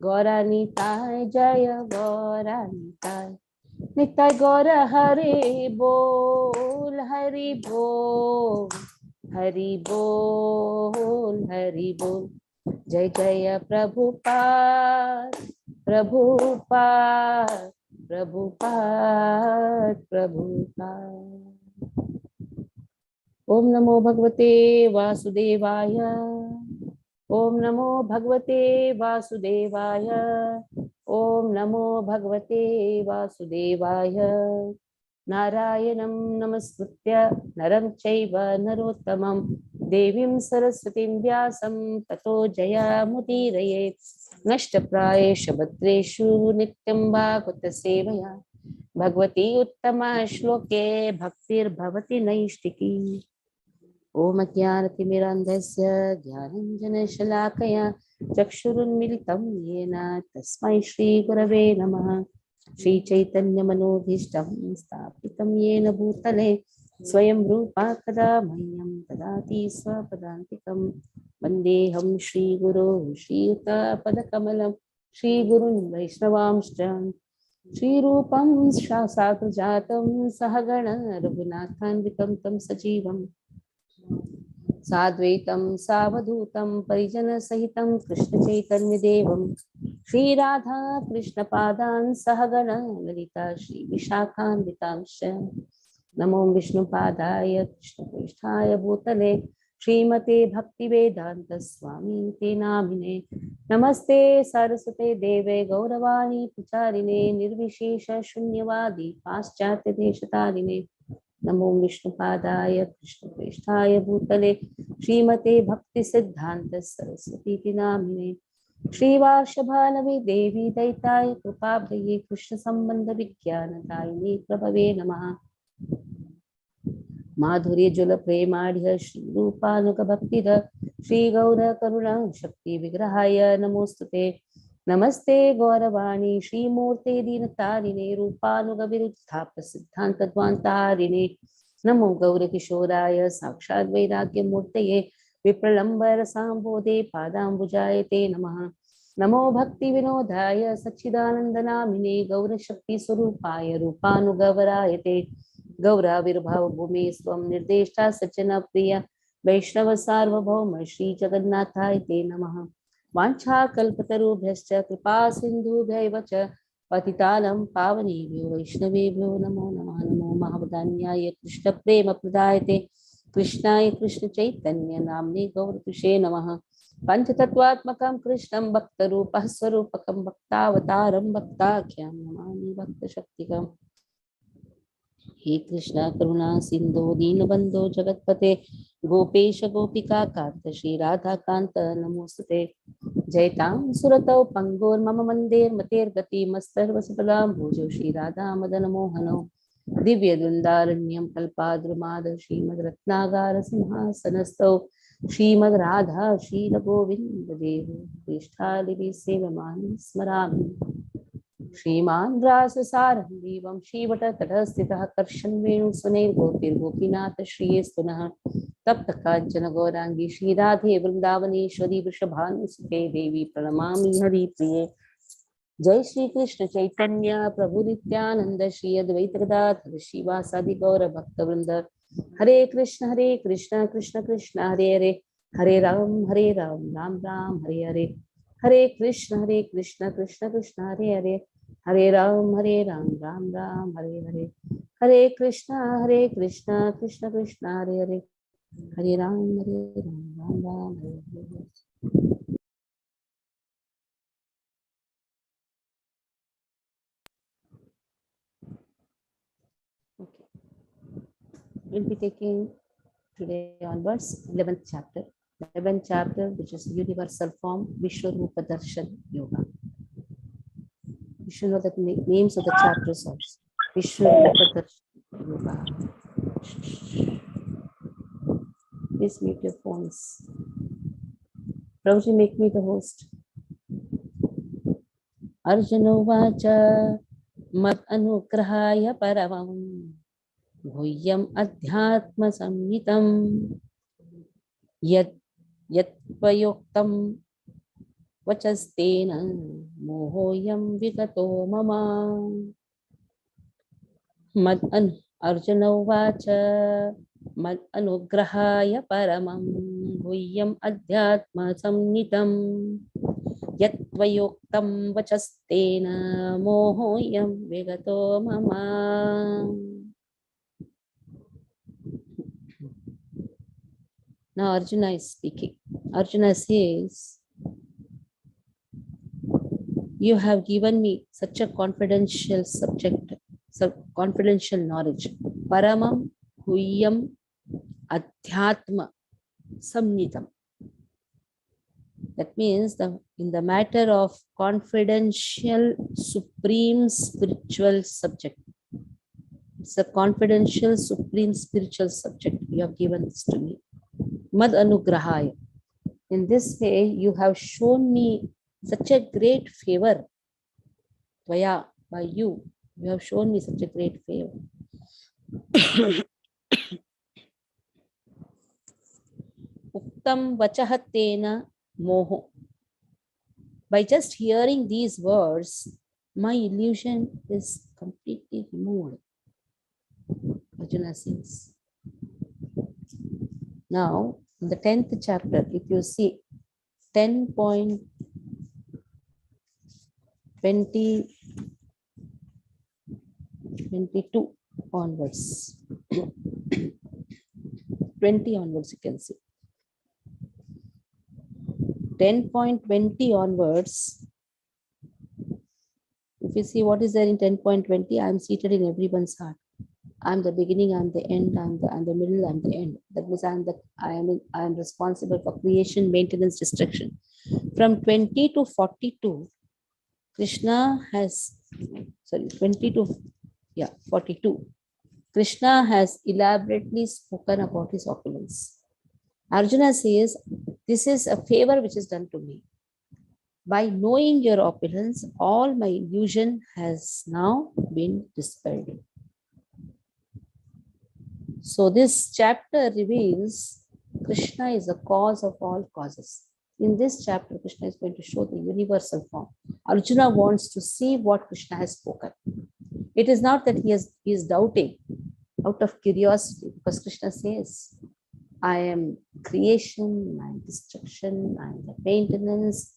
गौरानिताय जय गौरानिताय। निताय गौर हरि बोल हरि बोल हरि बोल हरि बोल। जय जय प्रभुपाद प्रभुपाद प्रभुपाद प्रभुपाद। ओम नमो भगवते वासुदेवाय। ओम नमो भगवते वासुदेवाय। ओम नमो भगवते वासुदेवाय। नारायणं नमस्कृत्य नरं चैव नरोत्तमं देवीं सरस्वतीं व्यासं ततो जयमुदीरयेत्। नष्टप्रायेषु भद्रेषु नित्यं भागवत सेवया भगवती उत्तमा श्लोके भक्तिर्भवति नैष्टिकी। ओम ज्ञानतिमिरान्धस्य ज्ञानाञ्जनशलाकया चक्षुरुन्मिलितं येन तस्मै श्रीगुरवे नमः। श्रीचैतन्यमनोभीष्टं स्थापितं येन भूतले स्वयं रूपा कदा मह्यं ददाति स्वपदान्तिकं। वन्देऽहं श्रीगुरो श्रीयुतपदकमलं श्रीगुरुन् वैष्णवांश्च श्रीरूपं साग्रजातं सहगण रघुनाथान्वितं तं सजीवं साद्वैतं सावधूतं परिजनसहितं कृष्णचैतन्यदेवं श्रीराधा कृष्णपादान् सहगण ललिता श्रीविशाखान्वितांश्च। नमो विष्णुपादाय कृष्णप्रेष्ठाय भूतले श्रीमते भक्तिवेदांत स्वामी ते नामिने। नमस्ते सरस्वते देवे गौरवाणी प्रचारिणे निर्विशेष शून्यवादी पाश्चात्य देशतारिणे। नमो विष्णुपादाय कृष्णप्रेष्ठाय भूतले श्रीमते भक्ति सिद्धांत सरस्वती नामिने। श्रीवार्षभानवी देवी दैताय कृपाभ्रये कृष्ण संबंध विज्ञान दायिनी प्रभवे नमः। माधुर्य जल प्रेमाढ्य श्री रूपानुग भक्तिद श्री गौर करुणा शक्ति विग्रहाय नमोस्तुते। नमस्ते गौरवाणी श्रीमूर्ते दीनतारिणे रूपानुग विरुद्धा प्रसिद्धांत द्वांतारिणे। नमो गौर किशोराय साक्षात् वैराग्य मूर्तये विप्रलंबर सांबोधे पादांबुजाय ते नमः। नमो भक्ति विनोदाय सच्चिदानंद नामिने गौर शक्ति स्वरूपाय रूपानुगवराय ते। गौराविर्भाव भूमि स्वं निर्देष्टा सज्जन प्रिय वैष्णव सार्वभौम श्री जगन्नाथाय ते नमः। वाञ्छाकल्पतरुभ्यश्च कृपा सिन्धुभ्यैव च पतितानं पावनेभ्यो वैष्णवेभ्यो नमो नमः। नमो महावदान्याय कृष्ण प्रेम प्रदायते कृष्णाय कृष्ण चैतन्य नाम्ने गौरतुषे नमः। पंचतत्वात्मकं कृष्णं भक्तरूपः स्वरूपकं भक्तावतारं भक्ताख्यं नमामि भक्तशक्तिकम्। हे कृष्णा करुणा सिंधु दीनबंधो जगतपते गोपेश गोपिका कांत श्री राधा कांत नमोस्तुते। जयतां सुरतौ पंगोर्मम मंदेर मतेर्गति मस्तर्वसफलां भुजौ श्री राधा मदन मोहनौ दिव्य वृंदारण्यं कल्पाद्रुमाद श्रीमद् रत्नागार सिंहासनस्थौ श्रीमद् राधा शील गोविंद देव पृष्ठालिभि सेवमानं स्मरामि। श्रीमान राससारंगी वंशीवट तटस्थितः कर्षन् वेणुसुनैर्गोपीर्गोपीनाथ श्रीयस्तुनः तप्त कांचन गौरांगी श्रीराधे वृंदावनेश्वरी वृषभानुसुते देवी प्रणमामि हरिप्रिये। जय श्री कृष्ण चैतन्य प्रभु नित्यानंद श्री अद्वैत गदाधर श्रीवासादि गौर भक्तवृंद। हरे कृष्ण कृष्ण कृष्ण हरे हरे हरे राम राम राम हरे हरे। हरे कृष्ण कृष्ण कृष्ण हरे हरे हरे राम राम राम हरे हरे। हरे Krishna Krishna Krishna Hare Hare Hare Ram Ram Ram Hare Hare. Okay. We'll be taking today onwards 11th chapter. 11th chapter, which is universal form Vishwarupa Darshan Yoga. You should know the names of the chapters also. Vishwarupa Darshan Yoga. Please mute your phones. Prabhuji, make me the host. Arjuna Vacha Mad Anugrahaya Paravam Guhyam Adhyatma Samhitam Yat Yatpayoktam vachastena mohoyam vigato mama. Mad Arjuna uvacha mad anugrahaya paramam guhyam adhyatma samnitam yatvayoktam vachastena mohoyam vigato mama. Now Arjuna is speaking. Arjuna says, you have given me such a confidential subject, confidential knowledge. Paramam Huyam Adhyatma Samnitam. That means in the matter of confidential supreme spiritual subject. It's a confidential supreme spiritual subject. You have given this to me. Mad Anugrahaya. In this way, you have shown me such a great favor. Tvaya, by you have shown me such a great favor. Uktam vachahatena moho. By just hearing these words, my illusion is completely removed. Arjuna says. Now, in the 10th chapter, if you see 10.22 onwards, 20 onwards, you can see. 10.20 onwards, if you see what is there in 10.20, I am seated in everyone's heart. I am the beginning, I am the end, I am the middle, I am the end. That means I am responsible for creation, maintenance, destruction. From 20 to 42, Krishna has, 20 to 42. Krishna has elaborately spoken about his opulence. Arjuna says, this is a favor which is done to me. By knowing your opulence, all my illusion has now been dispelled. So this chapter reveals Krishna is the cause of all causes. In this chapter, Krishna is going to show the universal form. Arjuna wants to see what Krishna has spoken. It is not that he is doubting out of curiosity, because Krishna says, I am creation, I am destruction, I am the maintenance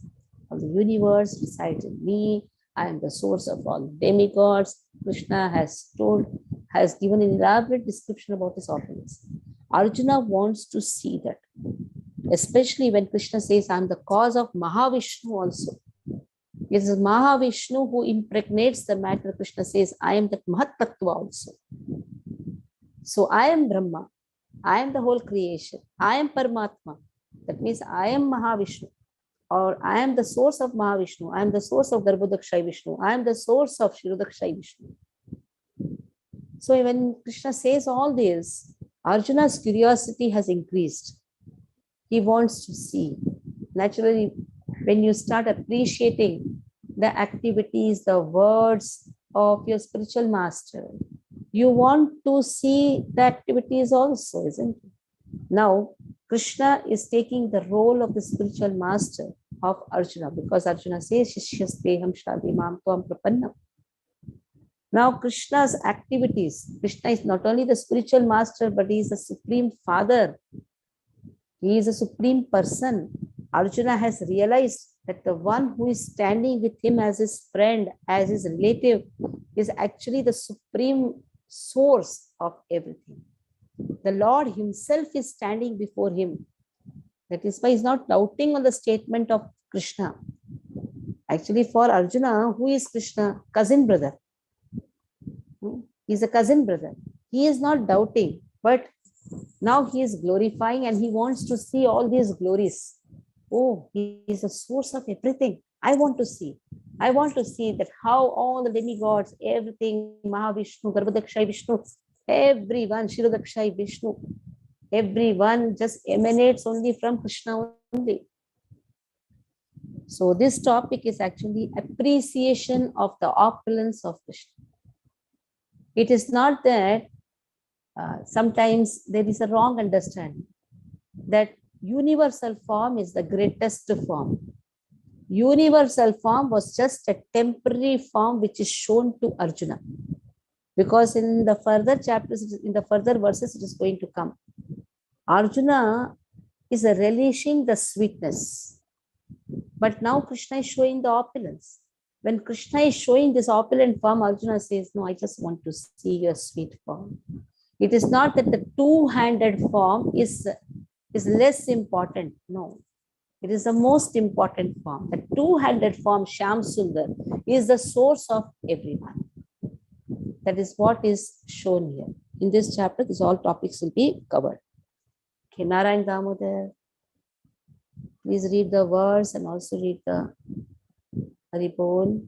of the universe resides in me. I am the source of all demigods. Krishna has given an elaborate description about his opulence. Arjuna wants to see that, especially when Krishna says, I am the cause of Mahavishnu also. It is Mahavishnu who impregnates the matter. Krishna says, I am the Mahatattva also. So I am Brahma. I am the whole creation. I am Paramatma. That means I am Mahavishnu, or I am the source of Mahavishnu. I am the source of Garbhodakshai Vishnu. I am the source of Shirodakshai Vishnu. So when Krishna says all this, Arjuna's curiosity has increased. He wants to see. Naturally, when you start appreciating the activities, the words of your spiritual master, you want to see the activities also, isn't it? Now, Krishna is taking the role of the spiritual master of Arjuna, because Arjuna says, Shishyasteham Shadimam Tvam Prapannam. Now, Krishna's activities, Krishna is not only the spiritual master, but he is the supreme father. He is a supreme person. Arjuna has realized that the one who is standing with him as his friend, as his relative, is actually the supreme source of everything. The Lord himself is standing before him. That is why he's not doubting on the statement of Krishna. Actually, for Arjuna, who is Krishna? Cousin brother. He's a cousin brother. He is not doubting, but now he is glorifying and he wants to see all these glories. Oh, he is the source of everything. I want to see. I want to see that how all the demigods, everything, Mahavishnu, Garbhodakshai Vishnu, everyone, Shirodakshai Vishnu, everyone just emanates only from Krishna only. So this topic is actually appreciation of the opulence of Krishna. It is not that sometimes there is a wrong understanding that universal form is the greatest form. universal form was just a temporary form which is shown to Arjuna. Because in the further chapters, in the further verses, it is going to come. Arjuna is relishing the sweetness. But now Krishna is showing the opulence. When Krishna is showing this opulent form, Arjuna says, no, I just want to see your sweet form. It is not that the two-handed form is less important. No, it is the most important form. The two-handed form, Shyam Sundar, is the source of everyone. That is what is shown here. In this chapter, these all topics will be covered. Okay, Narayan Damodar, please read the verse and also read the Haribol.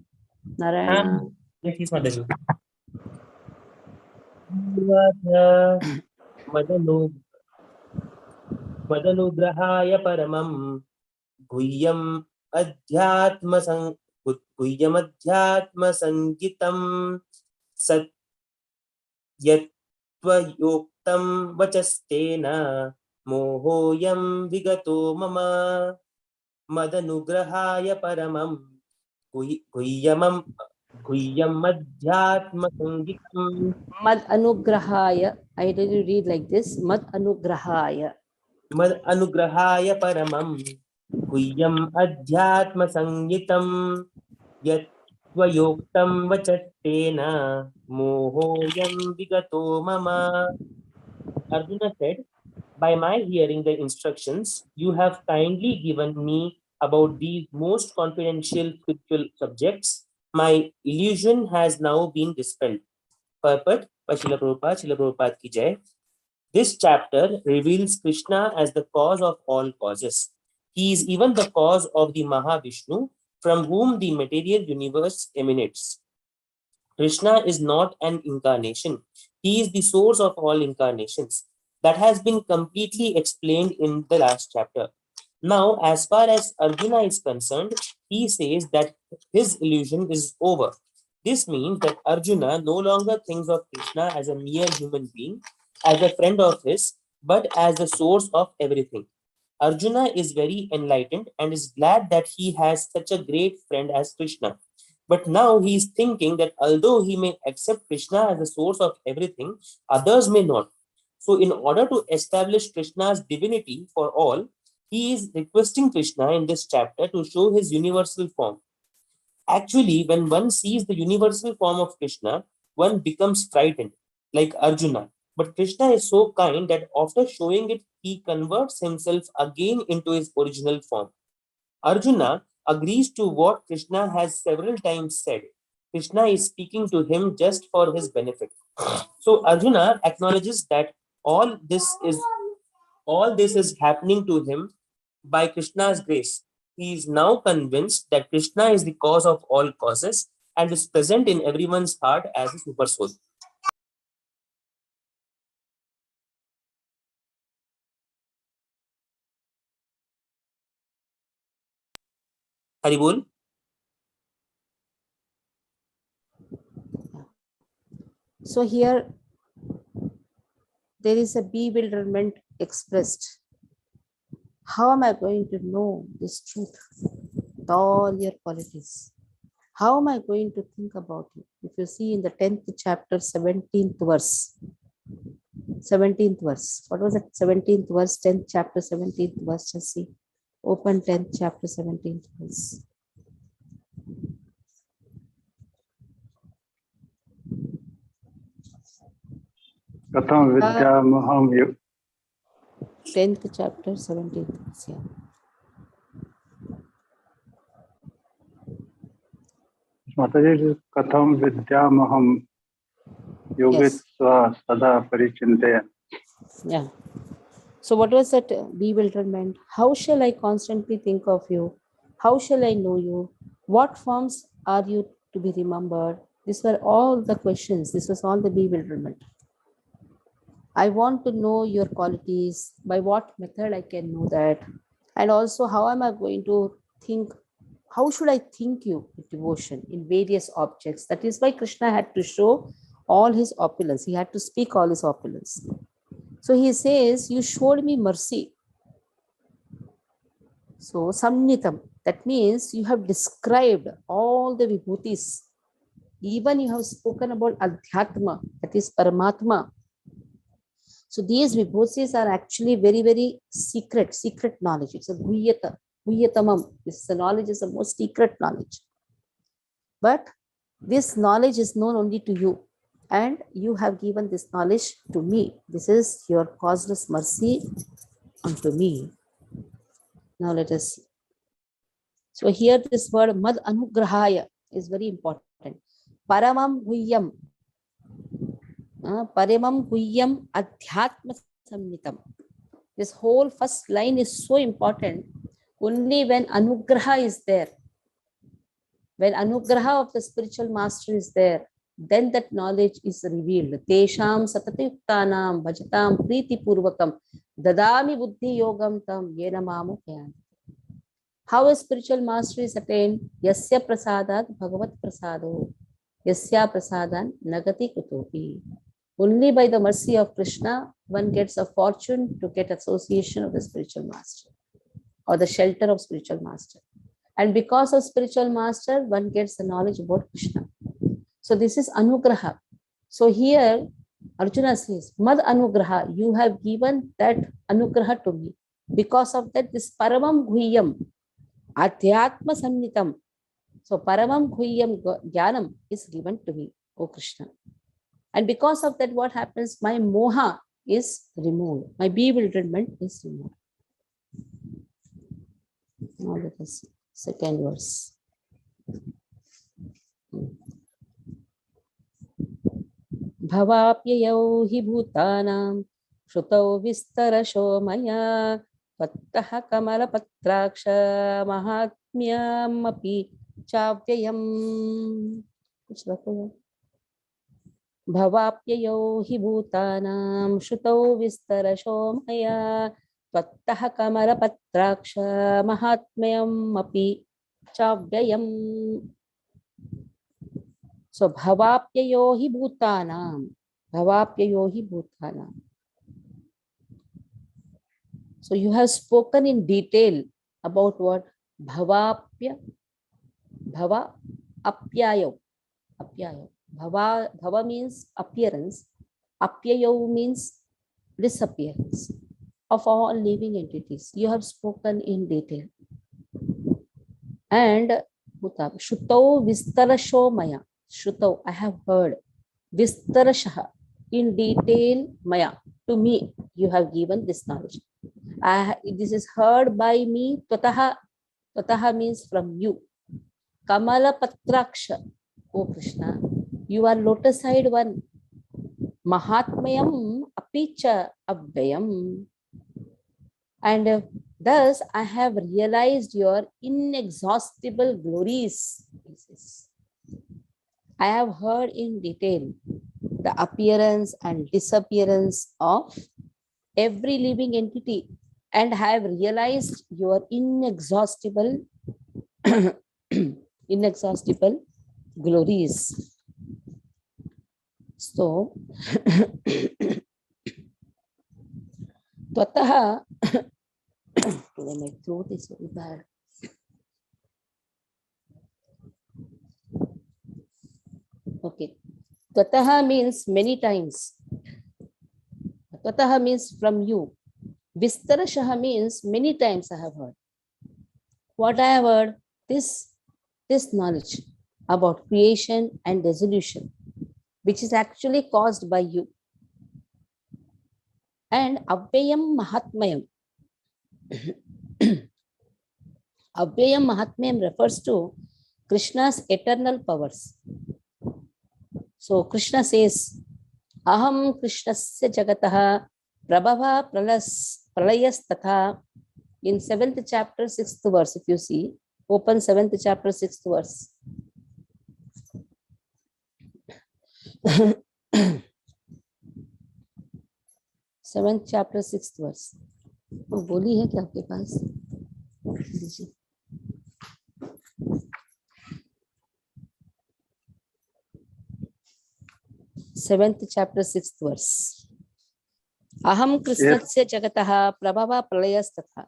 Narayana. Yes, he's not there. मदनुग्रहाय परमं गुह्यमध्यात्मसंगितं सत्यत्वयोक्तं वचस्तेन मोहोऽयं विगतो मम मदनुग्रहाय परमं गुह्यमध्यात्मसंगितं Mad Anugrahaya. I really read like this. Mad Anugrahaya. मद अनुग्रहाय परमं गुह्यम अध्यात्म संगीतं यत्त्वयोक्तं वचस्तेन मोहोऽयं विगतो मम. Arjuna said, by my hearing the instructions you have kindly given me about these most confidential spiritual subjects, my illusion has now been dispelled. Purport by Srila Prabhupada ki jai. This chapter reveals Krishna as the cause of all causes. He is even the cause of the Mahavishnu, from whom the material universe emanates. Krishna is not an incarnation. He is the source of all incarnations. That has been completely explained in the last chapter. Now, as far as Arjuna is concerned, he says that his illusion is over. This means that Arjuna no longer thinks of Krishna as a mere human being, as a friend of his, but as the source of everything. Arjuna is very enlightened and is glad that he has such a great friend as Krishna. But now he is thinking that although he may accept Krishna as the source of everything, others may not. So in order to establish Krishna's divinity for all, he is requesting Krishna in this chapter to show his universal form. Actually, when one sees the universal form of Krishna, one becomes frightened, like Arjuna. But Krishna is so kind that after showing it, he converts himself again into his original form. Arjuna agrees to what Krishna has several times said. Krishna is speaking to him just for his benefit. So Arjuna acknowledges that all this is happening to him by Krishna's grace. He is now convinced that Krishna is the cause of all causes and is present in everyone's heart as a super soul. Haribol. So here there is a bewilderment expressed. How am I going to know this truth with all your qualities? How am I going to think about it? If you see in the 10th chapter, 17th verse. 17th verse. What was it? 17th verse, 10th chapter, 17th verse. Just see. Open 10th chapter, 17th verse. Katham vidyamaham 10th chapter, 17th verse. Yeah. Mataji, Katham vidyamaham yogitva sada parichintaya. Yeah. So what was that bewilderment? How shall I constantly think of you? How shall I know you? What forms are you to be remembered? These were all the questions. This was all the bewilderment. I want to know your qualities. By what method I can know that? And also, how am I going to think? How should I think you with devotion in various objects? That is why Krishna had to show all his opulence. He had to speak all his opulence. So he says, you showed me mercy. So, samnitam. That means you have described all the vibhutis. Even you have spoken about Adhyatma, that is Paramatma. So these vibhutis are actually very, very secret knowledge. It's a guhyatamam. This knowledge is the most secret knowledge. But this knowledge is known only to you. And you have given this knowledge to me. This is your causeless mercy unto me. Now let us see. So here this word mad anugrahaya is very important. Paramam huyyam. Paramam huyyam adhyatma samnitam. This whole first line is so important. Only when anugraha is there, when anugraha of the spiritual master is there, then that knowledge is revealed. Tesham satatayuktanam bhajatam priti purvakam dadami buddhi yogam tam yena mamu kyanti. How a spiritual master is attained? Yasya prasadat bhagavat prasado. Yasya prasadan nagati kutopi. Only by the mercy of Krishna, one gets a fortune to get association of the spiritual master or the shelter of spiritual master. And because of spiritual master, one gets the knowledge about Krishna. So this is anugraha. So here Arjuna says, Mad anugraha, you have given that anugraha to me. Because of that, this paramam guhyam, adhyatma samnitam. So paramam guhyam jnanam is given to me, O Krishna. And because of that, what happens? My moha is removed. My bewilderment is removed. Now let us see. Second verse. Bhavapyayau hi bhutanam shrutau vistarasho maya pattaha kamala patraksha mahatmyam api chavyayam. Bhavapyayau hi bhutanam shrutau vistarasho maya pattaha kamala patraksha mahatmyam api chavyayam. So bhavapyayo hi bhutanam. Bhavapyayo hi bhutanam. So you have spoken in detail about what? Bhavapya. Bhava apyayo. Apyayo. Bhava means appearance. Apyayo means disappearance of all living entities. You have spoken in detail. And Shutau vistarasho maya. Shutau, I have heard. Vistarashaha, in detail, maya. To me, you have given this knowledge. This is heard by me. Tvataha. Tvataha means from you. Kamala patraksha. O Krishna, you are lotus-eyed one. Mahatmayam apicha abhyayam. And thus I have realized your inexhaustible glories. I have heard in detail the appearance and disappearance of every living entity and have realized your inexhaustible glories. So, Tvataha, my throat is very bad. Okay. Tvataha means many times. Tvataha means from you. Vistarashaha means many times I have heard. What I have heard? This knowledge about creation and dissolution, which is actually caused by you. And Avyayam Mahatmayam. Avyayam Mahatmayam refers to Krishna's eternal powers. So Krishna says, Aham Krishnasya Jagataha Prabhava Pralayas Tatha. In 7th chapter, 6th verse, if you see, open 7th chapter, 6th verse. Seventh chapter, 6th verse. वो बोली है क्या आपके पास? 7th chapter, 6th verse. Aham Krishnasya Jagataha Prabhava Pralayas Tatha.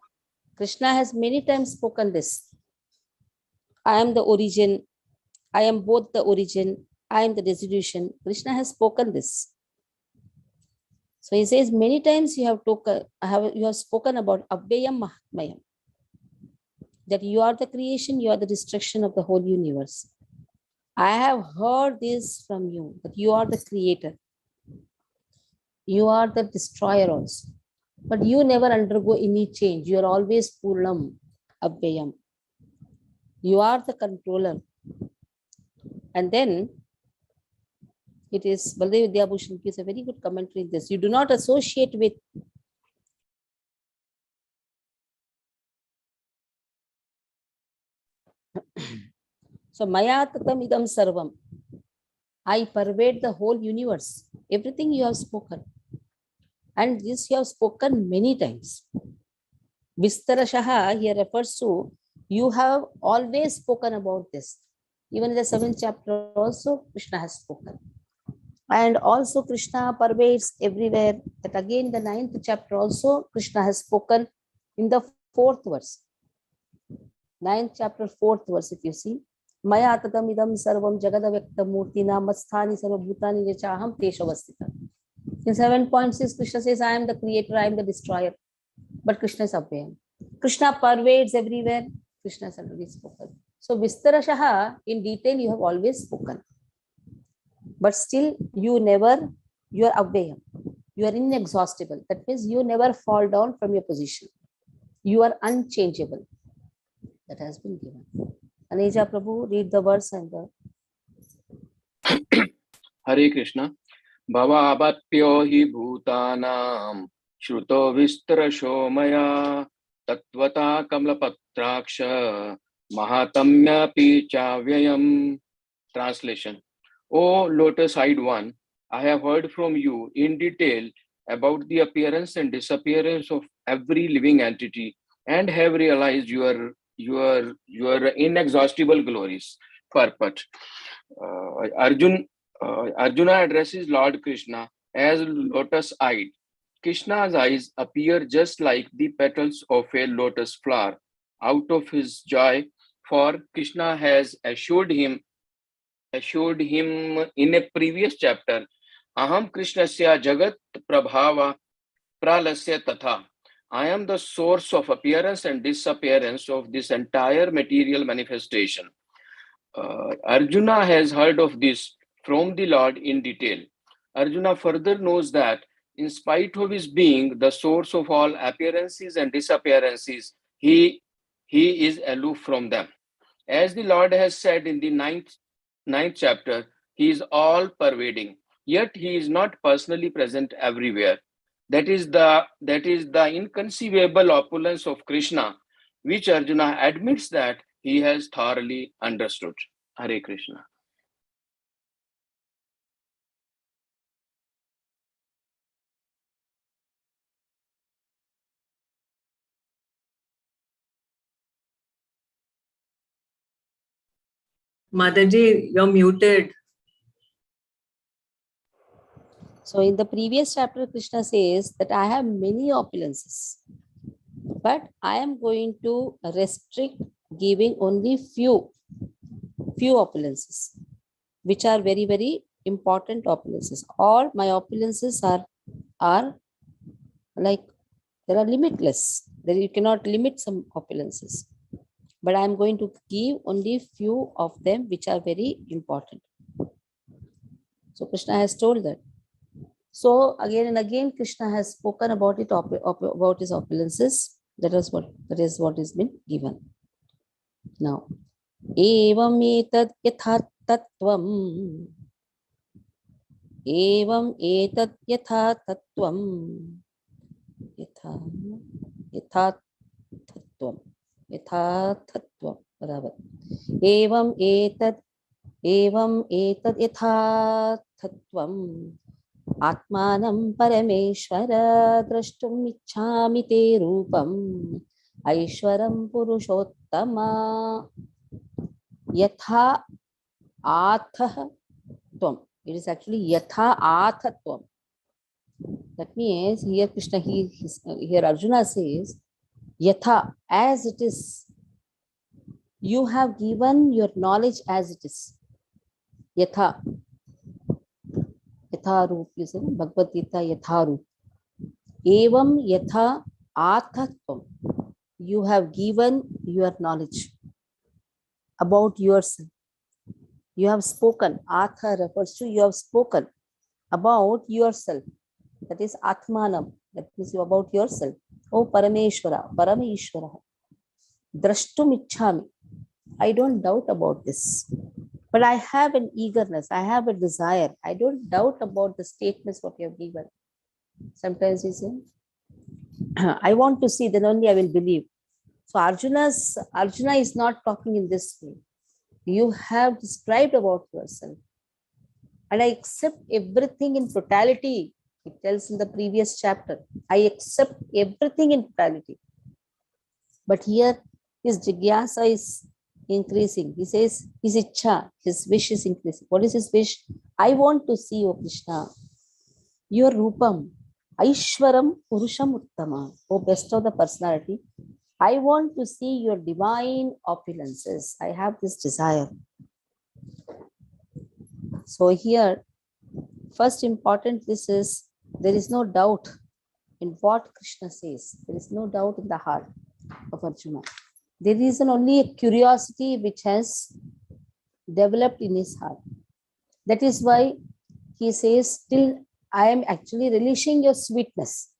Krishna has many times spoken this. I am the origin, I am both the origin, I am the dissolution. Krishna has spoken this. So he says many times you have spoken about Abhyayam Mahatmayam, that you are the creation, you are the destruction of the whole universe. I have heard this from you, that you are the creator, you are the destroyer also. But you never undergo any change. You are always Purnam, Abhyayam. You are the controller. And then it is Baldev Vidyabhushan gives a very good commentary in this. You do not associate with so Maya Tatam Idam Sarvam. I pervade the whole universe. Everything you have spoken. And this you have spoken many times. Vistarashaha here refers to you have always spoken about this. Even in the 7th chapter also Krishna has spoken. And also Krishna pervades everywhere. That again the 9th chapter also Krishna has spoken in the 4th verse. 9th chapter 4th verse if you see. Maya tatam idam sarvam jagadavyakta murtina masthani sarvabhutani yachaham teshavastita. In 7.6 Krishna says I am the creator, I am the destroyer. But Krishna is Abhyayam. Krishna pervades everywhere. Krishna has already spoken. So Vistarashaha in detail you have always spoken. But still you are Abhyayam. You are inexhaustible. That means you never fall down from your position. You are unchangeable. That has been given. Aneja Prabhu, read the verse and the Hare Krishna. Bhavavatpyo hi bhutanam shruto vistarasho maya tattvata kamlapatraksha mahatamya pi chavyayam. Translation. O lotus-eyed one, I have heard from you in detail about the appearance and disappearance of every living entity and have realized your inexhaustible glories. Purport. Arjuna addresses Lord Krishna as lotus-eyed. Krishna's eyes appear just like the petals of a lotus flower. Out of his joy, for Krishna has assured him in a previous chapter, Aham Krishnasya Jagat Prabhava Pralasya Tatha. I am the source of appearance and disappearance of this entire material manifestation. Arjuna has heard of this from the Lord in detail. Arjuna further knows that in spite of his being the source of all appearances and disappearances, he is aloof from them. As the Lord has said in the ninth chapter, he is all pervading, yet he is not personally present everywhere. That is the inconceivable opulence of Krishna, which Arjuna admits that he has thoroughly understood. Hare Krishna. Mataji, you're muted. So in the previous chapter, Krishna says that I have many opulences, but I am going to restrict giving only few opulences, which are very, very important opulences. All my opulences are like, they are limitless. There you cannot limit some opulences. But I am going to give only few of them which are very important. So Krishna has told that. So again and again, Krishna has spoken about it, about his opulences. That is what has been given. Now, evam etad yatha tattvam. Evam etad yatha tattvam. Yatha tattvam. Yatha tattvam. Barabar. Evam etad yatha tattvam. Atmanam parameshwara drashtum ichhami te rupam aishwaram purushottama yatha atha tvam. It is actually yatha atha tvam. That means here Krishna, here Arjuna says yatha, as it is, You have given your knowledge as it is. Yatha. Yatha Roop, you say, Bhagavad Gita, Yatha Roop. Evam Yatha Athatvam. You have given your knowledge about yourself. You have spoken. Atha refers to you have spoken about yourself. That is Atmanam. That means you about yourself. Oh Parameshwara, Parameshwara. Drashtum Ichhami. I don't doubt about this. But I have an eagerness. I have a desire. I don't doubt about the statements what you have given. Sometimes we say, I want to see, then only I will believe. So Arjuna is not talking in this way. You have described about yourself. And I accept everything in totality. It tells in the previous chapter. I accept everything in totality. But here his jigyasa is increasing. He says his ichha, his wish is increasing. What is his wish? I want to see, O Krishna, your rupam, Aishwaram Purusham Uttama, O best of the personality. I want to see your divine opulences. I have this desire. So here, first important this is, there is no doubt in what Krishna says. There is no doubt in the heart of Arjuna. There is only a curiosity which has developed in his heart. That is why he says, still I am actually relishing your sweetness.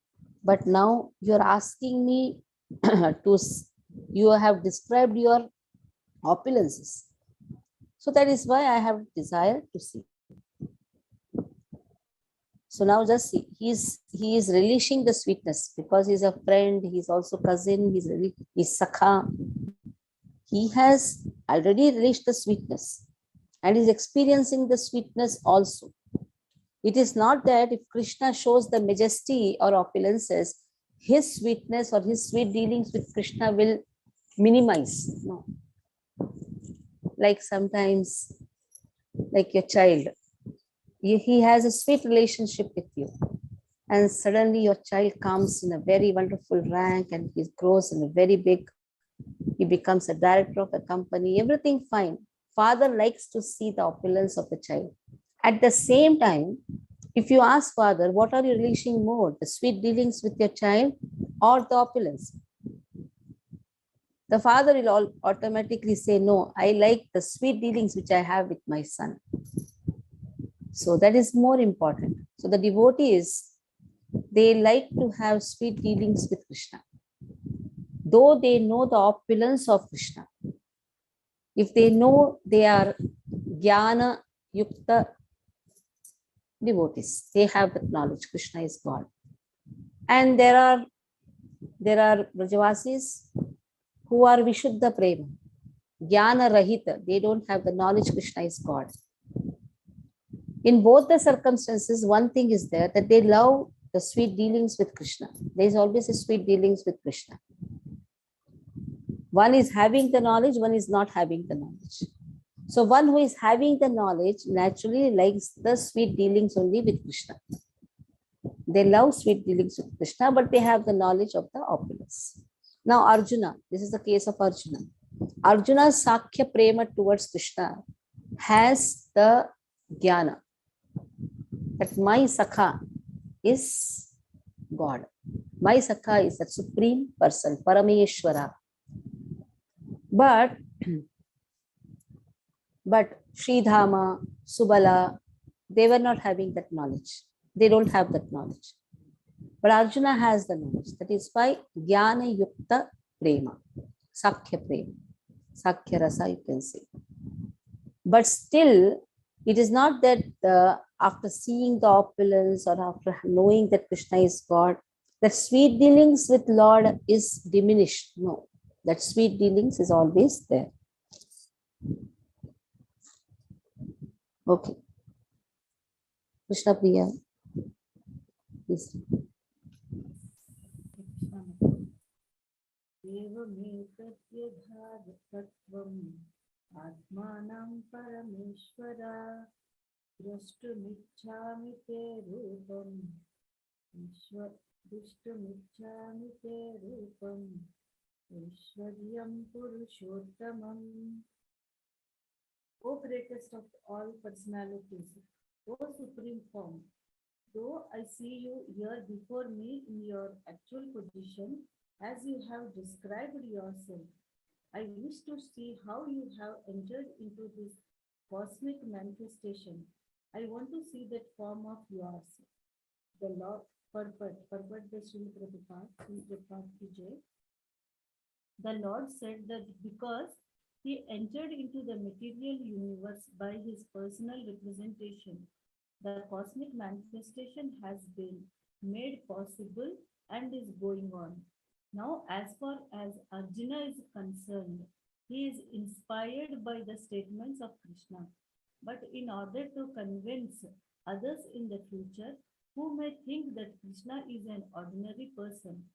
But now you are asking me to, you have described your opulences. So that is why I have desire to see. So now just see, he is relishing the sweetness because he's a friend, he's also cousin, he's sakha. He has already relished the sweetness and is experiencing the sweetness also. It is not that if Krishna shows the majesty or opulences, his sweetness or his sweet dealings with Krishna will minimize. No. Like sometimes, like your child, he has a sweet relationship with you. And suddenly your child comes in a very wonderful rank and he grows in a very big, he becomes a director of a company, everything fine. Father likes to see the opulence of the child. At the same time, if you ask father, what are you relishing more, the sweet dealings with your child or the opulence? The father will automatically say, no, I like the sweet dealings which I have with my son. So that is more important. So the devotees, they like to have sweet dealings with Krishna, though they know the opulence of Krishna. If they know they are jnana yukta devotees, they have that knowledge, Krishna is God. And there are Brajavasis who are Vishuddha Prema, jnana rahita, they don't have the knowledge Krishna is God. In both the circumstances, one thing is there, that they love the sweet dealings with Krishna. There is always a sweet dealings with Krishna. One is having the knowledge, one is not having the knowledge. So one who is having the knowledge naturally likes the sweet dealings only with Krishna. They love sweet dealings with Krishna, but they have the knowledge of the opulence. Now Arjuna, this is the case of Arjuna. Arjuna's Sakhya Prema towards Krishna has the jnana, that my Sakha is God. My Sakha is the supreme person, Parameshwara. But Sridhama, Subala, they were not having that knowledge. They don't have that knowledge. But Arjuna has the knowledge. That is why Jnana Yukta Prema, Sakhya Prema, Sakhya Rasa, you can say. But still, it is not that after seeing the opulence or after knowing that Krishna is God, that sweet dealings with Lord is diminished. No, that sweet dealings is always there. Okay. Krishna Priya. Please. Atmanam Parameshwara Drashtumichhami te rupam Drashtumichhami te rupam Aishwaryam Purushottamam. O greatest of all personalities, O supreme form, though I see you here before me in your actual position as you have described yourself, I wish to see how you have entered into this cosmic manifestation. I want to see that form of yours. The Lord Purport the Srila Prabhupada ki Jai. The Lord said that because he entered into the material universe by his personal representation, the cosmic manifestation has been made possible and is going on. Now, as far as Arjuna is concerned, he is inspired by the statements of Krishna. But in order to convince others in the future who may think that Krishna is an ordinary person,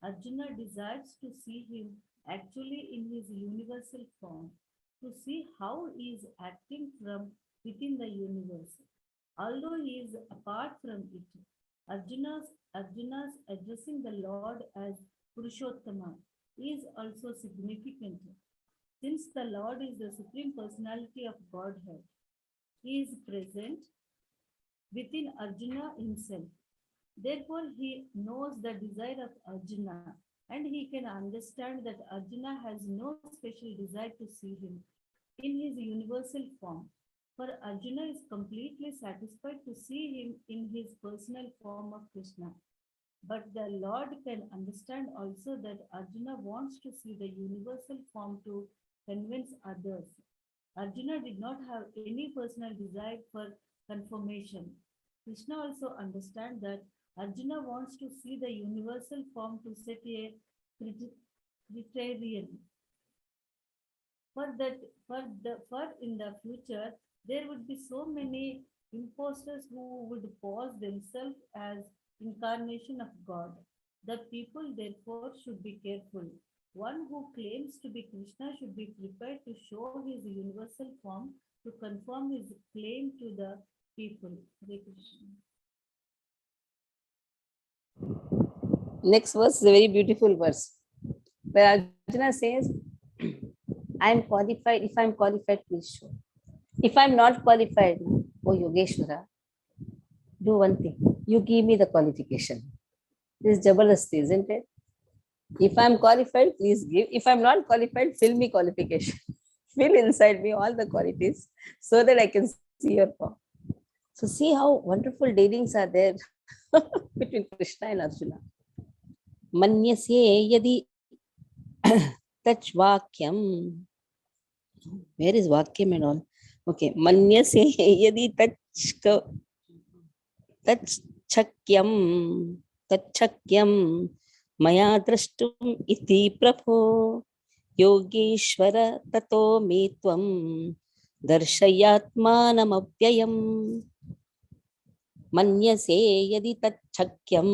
Arjuna desires to see him actually in his universal form, to see how he is acting from within the universe. Although he is apart from it, Arjuna's addressing the Lord as Purushottama is also significant. Since the Lord is the Supreme Personality of Godhead, he is present within Arjuna himself. Therefore, he knows the desire of Arjuna and he can understand that Arjuna has no special desire to see him in his universal form. For Arjuna is completely satisfied to see him in his personal form of Krishna. But the Lord can understand also that Arjuna wants to see the universal form to convince others. Arjuna did not have any personal desire for confirmation. Krishna also understands that Arjuna wants to see the universal form to set a criterion. For in the future, there would be so many impostors who would pose themselves as incarnation of God. The people therefore should be careful. One who claims to be Krishna should be prepared to show his universal form to confirm his claim to the people. Hare Krishna. Next verse is a very beautiful verse, where Arjuna says, I am qualified. If I am qualified, please show. If I am not qualified, oh Yogeshwara, do one thing. You give me the qualification. This is Jabardasti, isn't it? If I am qualified, please give. If I am not qualified, fill me qualification. Fill inside me all the qualities so that I can see your form. So see how wonderful dealings are there between Krishna and Arjuna. Manyasye yadi tach vakyam. Where is vakyam and all? Okay. Manyasye yadi tachakyam maya drashtum iti prabho yogeshwara tato me tvam darshayatmanamavyayam. Manyase yadi tachakyam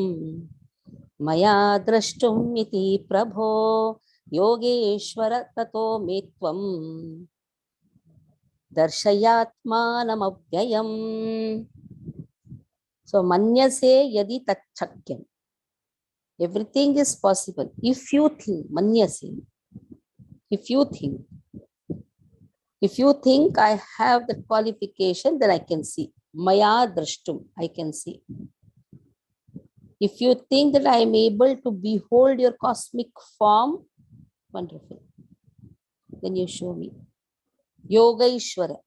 maya drashtum iti prabho yogeshwara tato me tvam darshayatmanamavyayam. So manyase yadi tachakyam. Everything is possible. If you think, manyase, if you think I have the qualification, then I can see. Maya drashtum, I can see. If you think that I am able to behold your cosmic form, wonderful. Then you show me. Yoga Ishvara.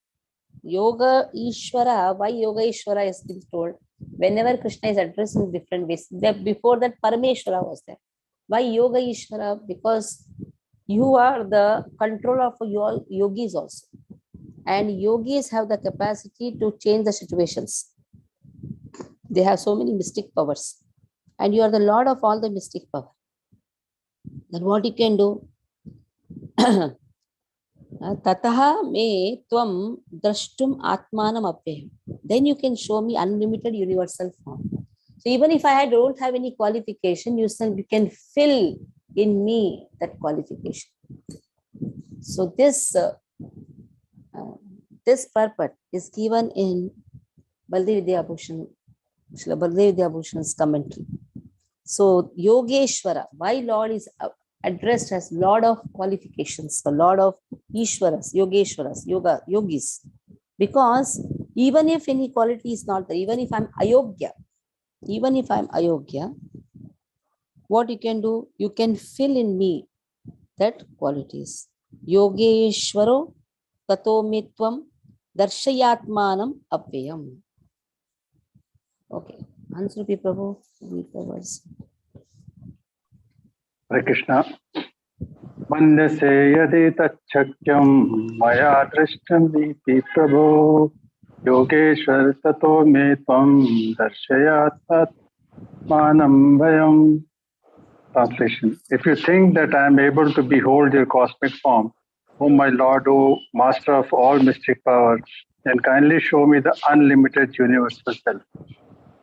Yoga Ishvara, why Yoga Ishvara is being told? Whenever Krishna is addressed in different ways, before that Parameshwara was there. Why Yoga Ishvara? Because you are the controller of your yogis also. And yogis have the capacity to change the situations. They have so many mystic powers. And you are the Lord of all the mystic power. Then what you can do? Tataha me tvam drashtum atmanam apyam. Then you can show me unlimited universal form. So even if I don't have any qualification, you can fill in me that qualification. So this purport is given in Baldev Vidyabhushan, Srila Baldev Vidyabhushan's commentary. So Yogeshwara, why Lord is addressed as Lord of qualifications, the Lord of Ishwaras, Yogeshwaras, Yogis. Because even if any quality is not there, even if I'm Ayogya, what you can do, you can fill in me that qualities. Yogeshwaro tato mitvam darshayatmanam apyam. Okay. Ansrupi Prabhu, read the verse. Hare Krishna. Manyase yadi tachchakyam maya drishtam iti prabho yogeshwar tato me tvam darshayat atmanam vayam. Translation. If you think that I am able to behold your cosmic form, O my Lord, O Master of all mystic power, then kindly show me the unlimited universal self.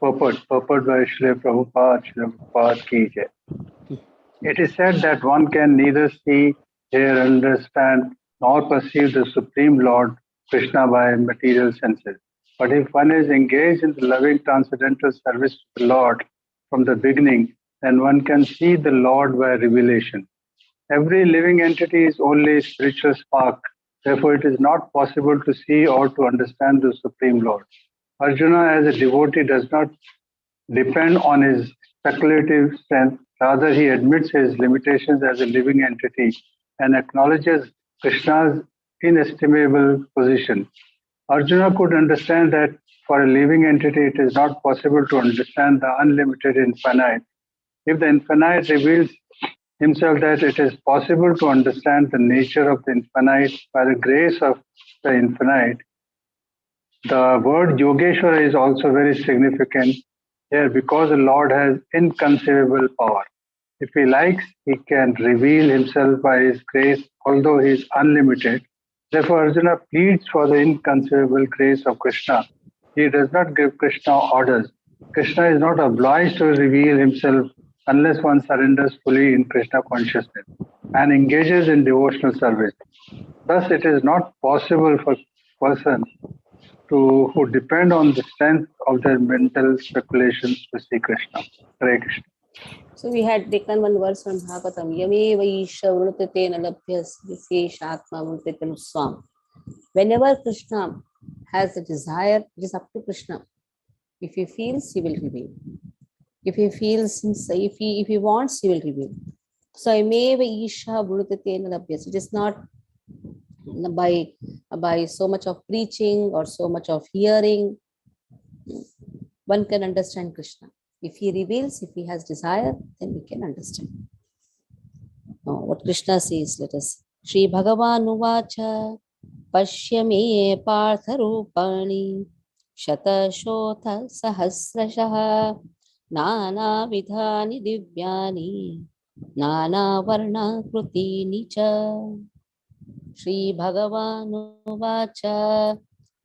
Purport by Srila Prabhupada ki jai. It is said that one can neither see, hear, understand, nor perceive the Supreme Lord Krishna by material senses. But if one is engaged in the loving transcendental service to the Lord from the beginning, then one can see the Lord by revelation. Every living entity is only a spiritual spark. Therefore, it is not possible to see or to understand the Supreme Lord. Arjuna, as a devotee, does not depend on his speculative strength. Rather, he admits his limitations as a living entity and acknowledges Krishna's inestimable position. Arjuna could understand that for a living entity, it is not possible to understand the unlimited infinite. If the infinite reveals himself, that it is possible to understand the nature of the infinite by the grace of the infinite. The word Yogeshwara is also very significant here because the Lord has inconceivable power. If he likes, he can reveal himself by his grace, although he is unlimited. Therefore, Arjuna pleads for the inconceivable grace of Krishna. He does not give Krishna orders. Krishna is not obliged to reveal himself unless one surrenders fully in Krishna consciousness and engages in devotional service. Thus, it is not possible for persons who depend on the strength of their mental speculations to see Krishna. Hare Krishna. So we had taken one verse from Bhagavatam. Yame vaisha vrutate nalabhyas visheshatma vrutete swam. Whenever Krishna has a desire, it is up to Krishna. If he feels, he will reveal. If he feels, if he wants, he will reveal. So yame vaisha vrutate nalabhyas. It is not by so much of preaching or so much of hearing one can understand Krishna. If he reveals, if he has desire, then we can understand. Now, what Krishna says, let us. Shri Bhagavan Uvacha Pashya me Partha Rupani Shata Shotha Sahasrashaha Nana Vidhani Divyani Nana Varna Krutini Cha. Shri Bhagavan Uvacha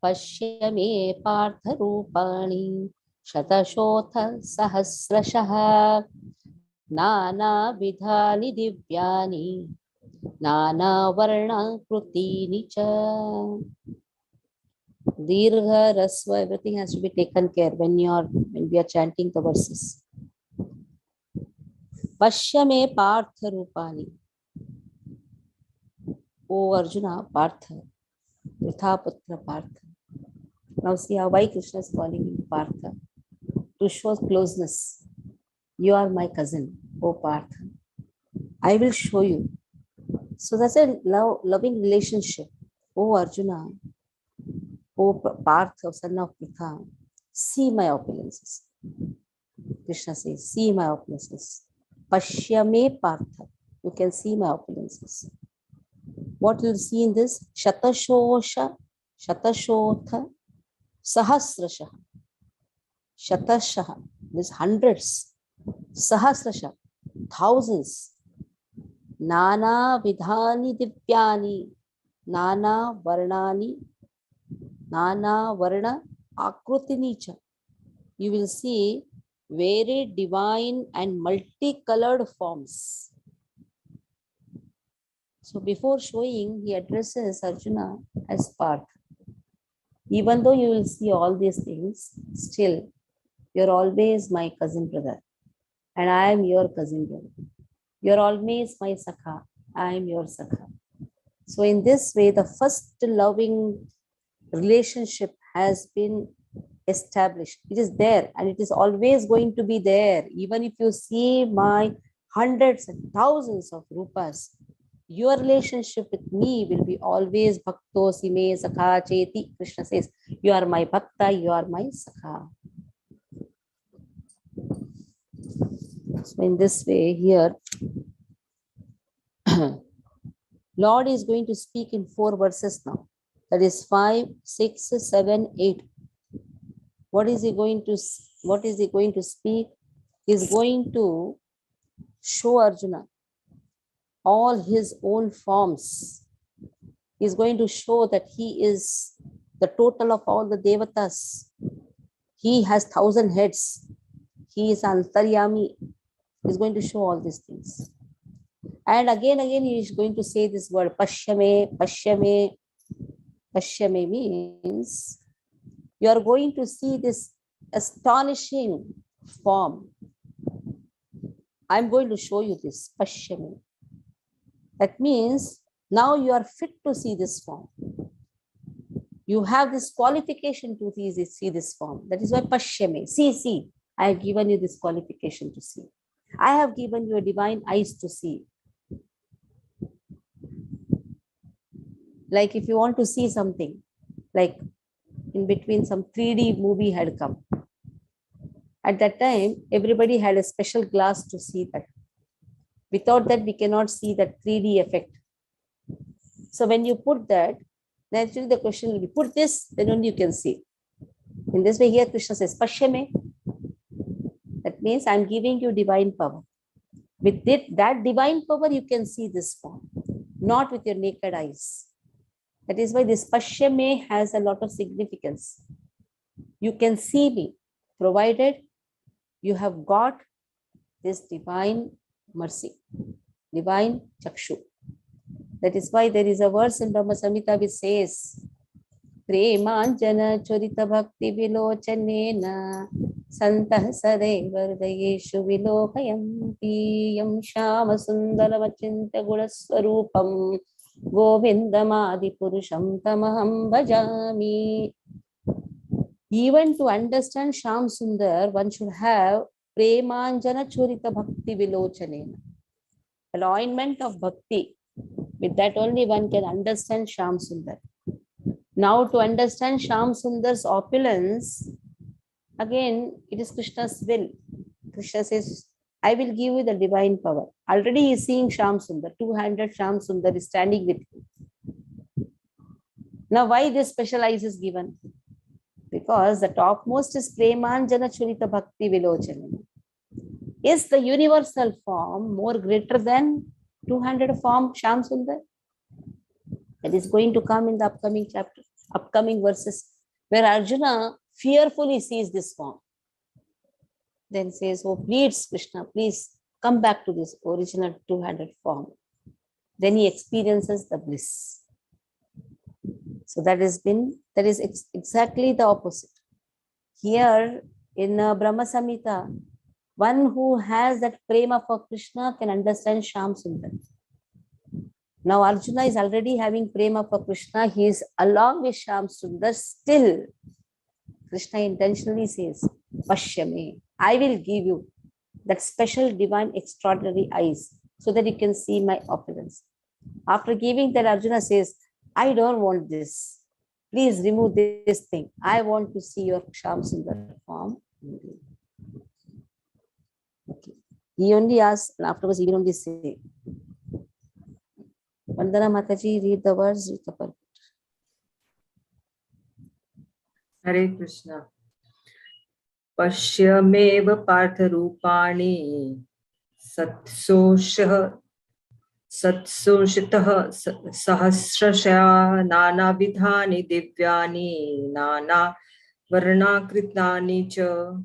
Pashya me Partha Rupani Shatashotha Sahasrashaha Nana Vidhani Divyani Nana Varna Krutini Cha. Dirgha Rasva, everything has to be taken care when we are chanting the verses. Pashya me Partha Rupani. O Arjuna, Partha, Prithaputra Partha. Now see how why Krishna is calling him Partha. To show closeness. You are my cousin, O Partha. I will show you. So that's a loving relationship. O Arjuna, O Partha, son of Pritha, see my opulences. Krishna says, see my opulences. Pashya me Partha. You can see my opulences. What you'll see in this? Shatashosha, Shatashotha, Sahasrasha. Shatashaha, there's hundreds. Sahasrasha, thousands. Nana Vidhani Divyani, Nana Varnani, Nana Varna Akrutinicha. You will see very divine and multicolored forms. So before showing, he addresses Arjuna as Partha. Even though you will see all these things, still, you're always my cousin brother. And I am your cousin brother. You're always my Sakha. I am your Sakha. So in this way, the first loving relationship has been established. It is there and it is always going to be there. Even if you see my hundreds and thousands of rupas, your relationship with me will be always bhakto sime sakha cheti. Krishna says, you are my bhakta, you are my sakha. So in this way here, Lord is going to speak in 4 verses now. That is 5, 6, 7, 8. What is he going to speak? He is going to show Arjuna all his own forms. He is going to show that he is the total of all the devatas. He has 1,000 heads. He is Antaryami. He is going to show all these things. And again, he is going to say this word, Pashyame, Pashyame. Pashyame means you are going to see this astonishing form. I'm going to show you this, Pashyame. That means now you are fit to see this form. You have this qualification to see this form. That is why Pashyame. See. I have given you this qualification to see. I have given you a divine eyes to see. Like if you want to see something, like in between some 3D movie had come. At that time, everybody had a special glass to see that. Without that, we cannot see that 3D effect. So when you put that, naturally the question will be, put this, then only you can see. In this way, here Krishna says, Pashyame. That means I'm giving you divine power. With that divine power, you can see this form, not with your naked eyes. That is why this Pashyame has a lot of significance. You can see me, provided you have got this divine mercy, divine chakshu. That is why there is a verse in Brahma Samhita which says, Premanjana Chorita Bhakti Vilochanena Santah Sadeva Hridayeshu Vilokayanti Yam Shama Sundaramachinta Guraswarupam Govindamadi Purusham Tamaham Bhajami. Even to understand Sham Sundar, one should have Premanjana Chorita Bhakti Vilochanena, alignment of bhakti. With that only one can understand Sham Sundar. Now to understand Sham Sundar's opulence, again, it is Krishna's will. Krishna says, I will give you the divine power. Already he is seeing Sham Sundar, 200 Sham Sundar is standing with him. Now why this special eyes is given? Because the topmost is Premanjana Churita Bhakti Vilochanena. Is the universal form more greater than 200 form Sham Sundar? That is going to come in the upcoming chapter, upcoming verses, where Arjuna fearfully sees this form. Then says, oh, please, Krishna, please come back to this original 200 form. Then he experiences the bliss. So that is exactly the opposite. Here in Brahma Samhita, one who has that prema for Krishna can understand Sham Sundar. Now Arjuna is already having prema for Krishna. He is along with Sham Sundar. Still, Krishna intentionally says, Pashyame, I will give you that special divine extraordinary eyes so that you can see my opulence. After giving that, Arjuna says, I don't want this. Please remove this thing. I want to see your Sham Sundar form. Okay. He only asks, and afterwards he will only say, Vandana Mataji, read the words, read the purport. Hare Krishna. Pashyameva partharupani satsoshah satsoshitah sahasrasya nana vidhani divyani nana varnakritani cha.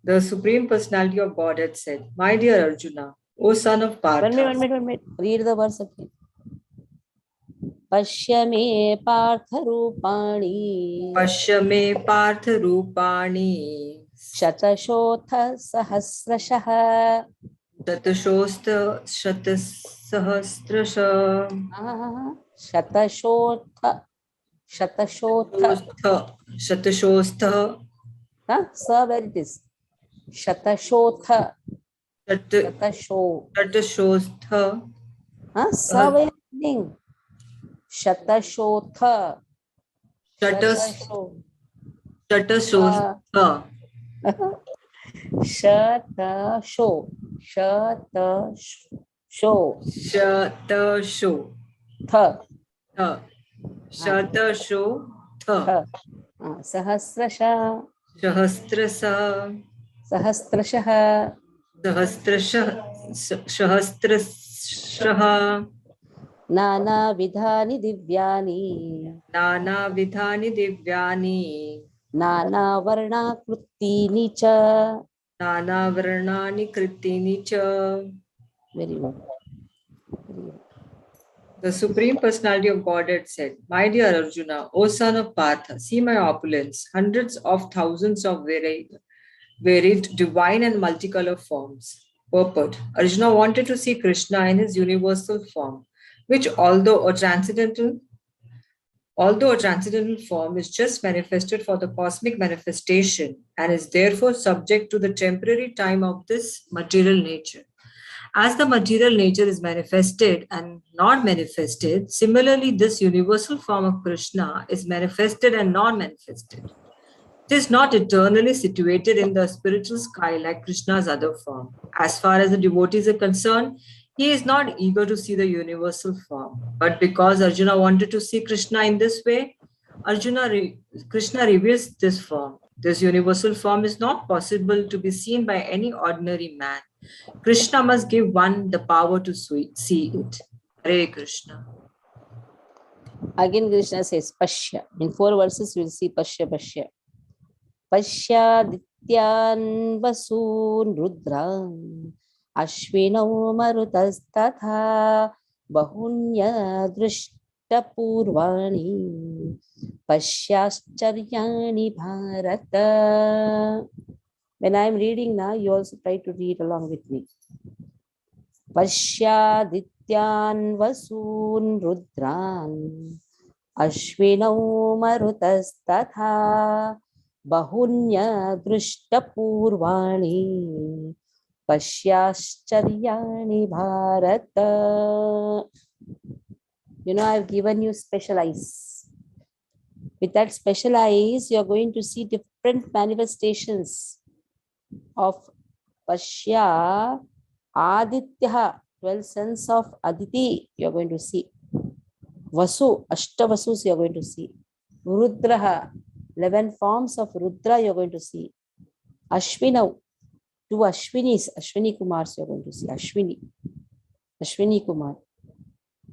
The Supreme Personality of Godhead said, my dear Arjuna, O son of Partha. 1 minute. Read the verse again. Pashyame Partha Rupani. Pashyame Partha Rupani शतशोऽथ सहस्रशः Tatashostha Shatasahasrasha शतशोऽथ शतशोऽथ Shatashostha स where it is शतशोऽथ शतशो Tatashostha स where ending शतशोऽथ शतशो Tatashostha शतशो शतशो Shatasho थ Shatasho थ सहस्रश Sahasrasa सहस्रशः Sahasrasha नानाविधानि दिव्यानि Nana Vidhani Divyani नानावर्णाकृतीनि च Nana Varnani Kritini Cha. Very good The Supreme Personality of Godhead said, My dear Arjuna, O son of Partha, see my opulence, hundreds of thousands of varied divine and multicolor forms. Purport. Arjuna wanted to see Krishna in his universal form, which although a transcendental form is just manifested for the cosmic manifestation and is therefore subject to the temporary time of this material nature. As the material nature is manifested and not manifested, similarly, this universal form of Krishna is manifested and non manifested. It is not eternally situated in the spiritual sky like Krishna's other form. As far as the devotees are concerned, he is not eager to see the universal form. But because Arjuna wanted to see Krishna in this way, Krishna reveals this form. This universal form is not possible to be seen by any ordinary man. Krishna must give one the power to see it. Hare Krishna. Again Krishna says Pashya. In 4 verses we will see Pashya Pashya. Pashyadityan vasoon rudran Ashwinau marutastatha Bahunya drishtapurvani Pashyascharyaani bharata. When I am reading now, you also try to read along with me. Pashyadityan vasoon rudran Ashwinau marutastatha Bahunya drishtapurvani Pashyascharyaani bharata. You know, I have given you special eyes. With that special eyes, you are going to see different manifestations of Pashya Aditya, 12 sons of Aditi, you are going to see. Vasu, Ashtavasus, you are going to see. Rudraha, 11 forms of Rudra, you are going to see. Ashwinav, 2 Ashwinis, Ashwini Kumars, you are going to see. Ashwini Kumar.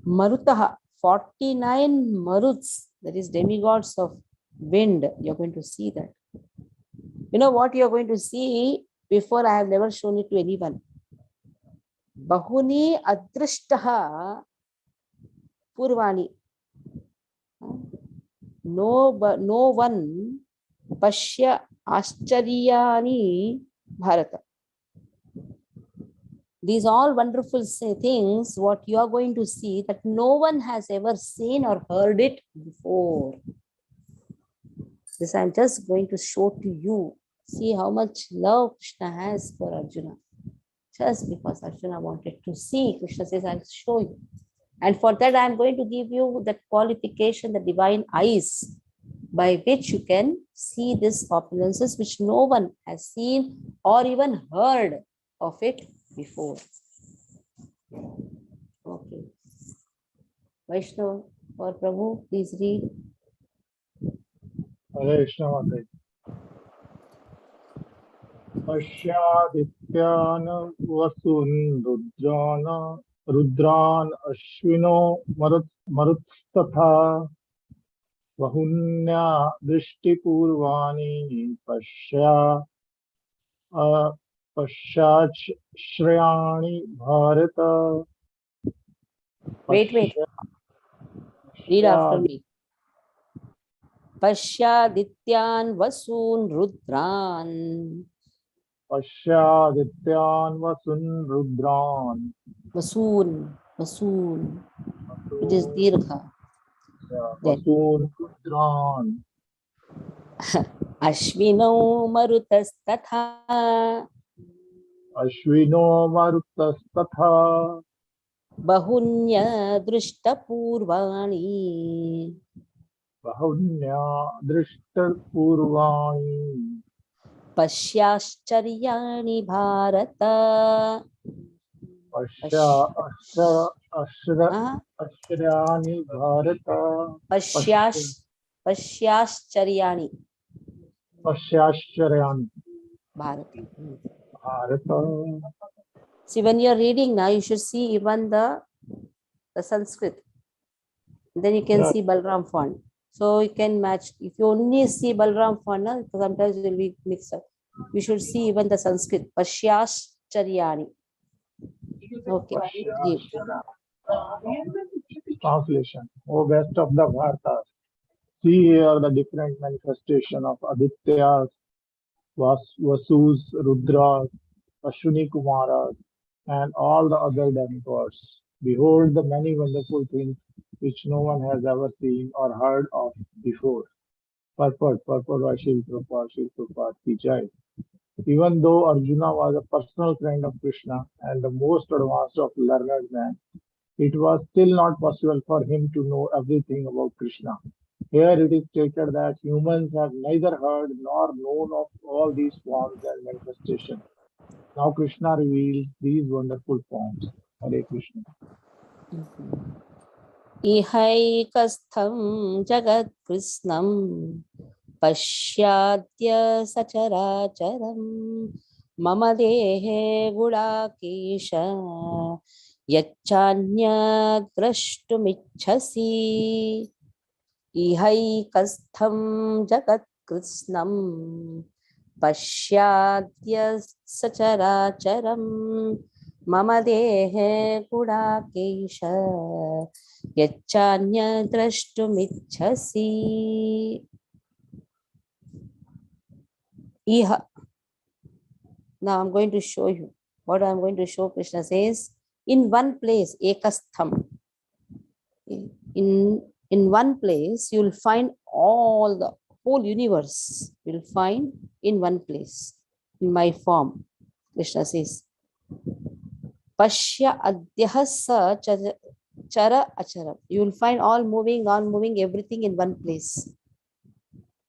Marutaha, 49 Maruts, that is demigods of wind, you are going to see that. You know what you are going to see? Before I have never shown it to anyone. Bahuni adrishtaha purvani. No one pashya ascharyani bharata. These all wonderful things, what you are going to see, that no one has ever seen or heard it before. This I am just going to show to you. See how much love Krishna has for Arjuna. Just because Arjuna wanted to see, Krishna says, I'll show you. And for that, I'm going to give you that qualification, the divine eyes, by which you can see these opulences which no one has seen or even heard of it before. Okay. Vaishnav or Prabhu, please read. Hare Krishna Mataji. Pashyadityan vasun rudran ashwino marutstatha bahunya drishtipurvani pashyachrayani bharata. Wait. Read after me. Pashyadityan vasun rudran. Pashyadityan vasun rudran. Vasun. It is dirgha. Then Vasun rudran. Ashvino marutastatha. Ashvino marutastatha. Bahunya drishtapurvani. Bahunya drishtar purvani. Pashyascharyaani bharata. Ashrani bharata. Pashyascharyaani Pashyascharyani bharata. bharata. See, when you are reading now, you should see even the Sanskrit. Then you can see Balram font. So you can match. If you only see Balram font, sometimes it will be mixed up. You should see even the Sanskrit. Pashyascharyaani. Okay. Give. Translation. O best of the Bharatas, see here the different manifestation of Adityas, Vasus, Rudras, Ashwini Kumaras, and all the other demigods. Behold the many wonderful things which no one has ever seen or heard of before. Purport by Shri Prabhupada ki Jai. Even though Arjuna was a personal friend of Krishna and the most advanced of learned men, it was still not possible for him to know everything about Krishna. Here it is stated that humans have neither heard nor known of all these forms and manifestations. Now Krishna reveals these wonderful forms. Hare Krishna. Ihaikastham jagat krishnam pashyadya sacharacharam mama dehe gudakesha yachanya drashtumichhasi. Ihaikastham jagat krishnam pashyadya sacharacharam mama dehe gudakesha yachanya drashtumichhasi. Iha. Now I'm going to show you what I'm going to show. Krishna says, in one place, ekastham. In one place, you'll find all the whole universe. You'll find in one place, in my form. Krishna says, Pashya adhyah sa chara acharam. You will find all moving, non-moving, everything in one place.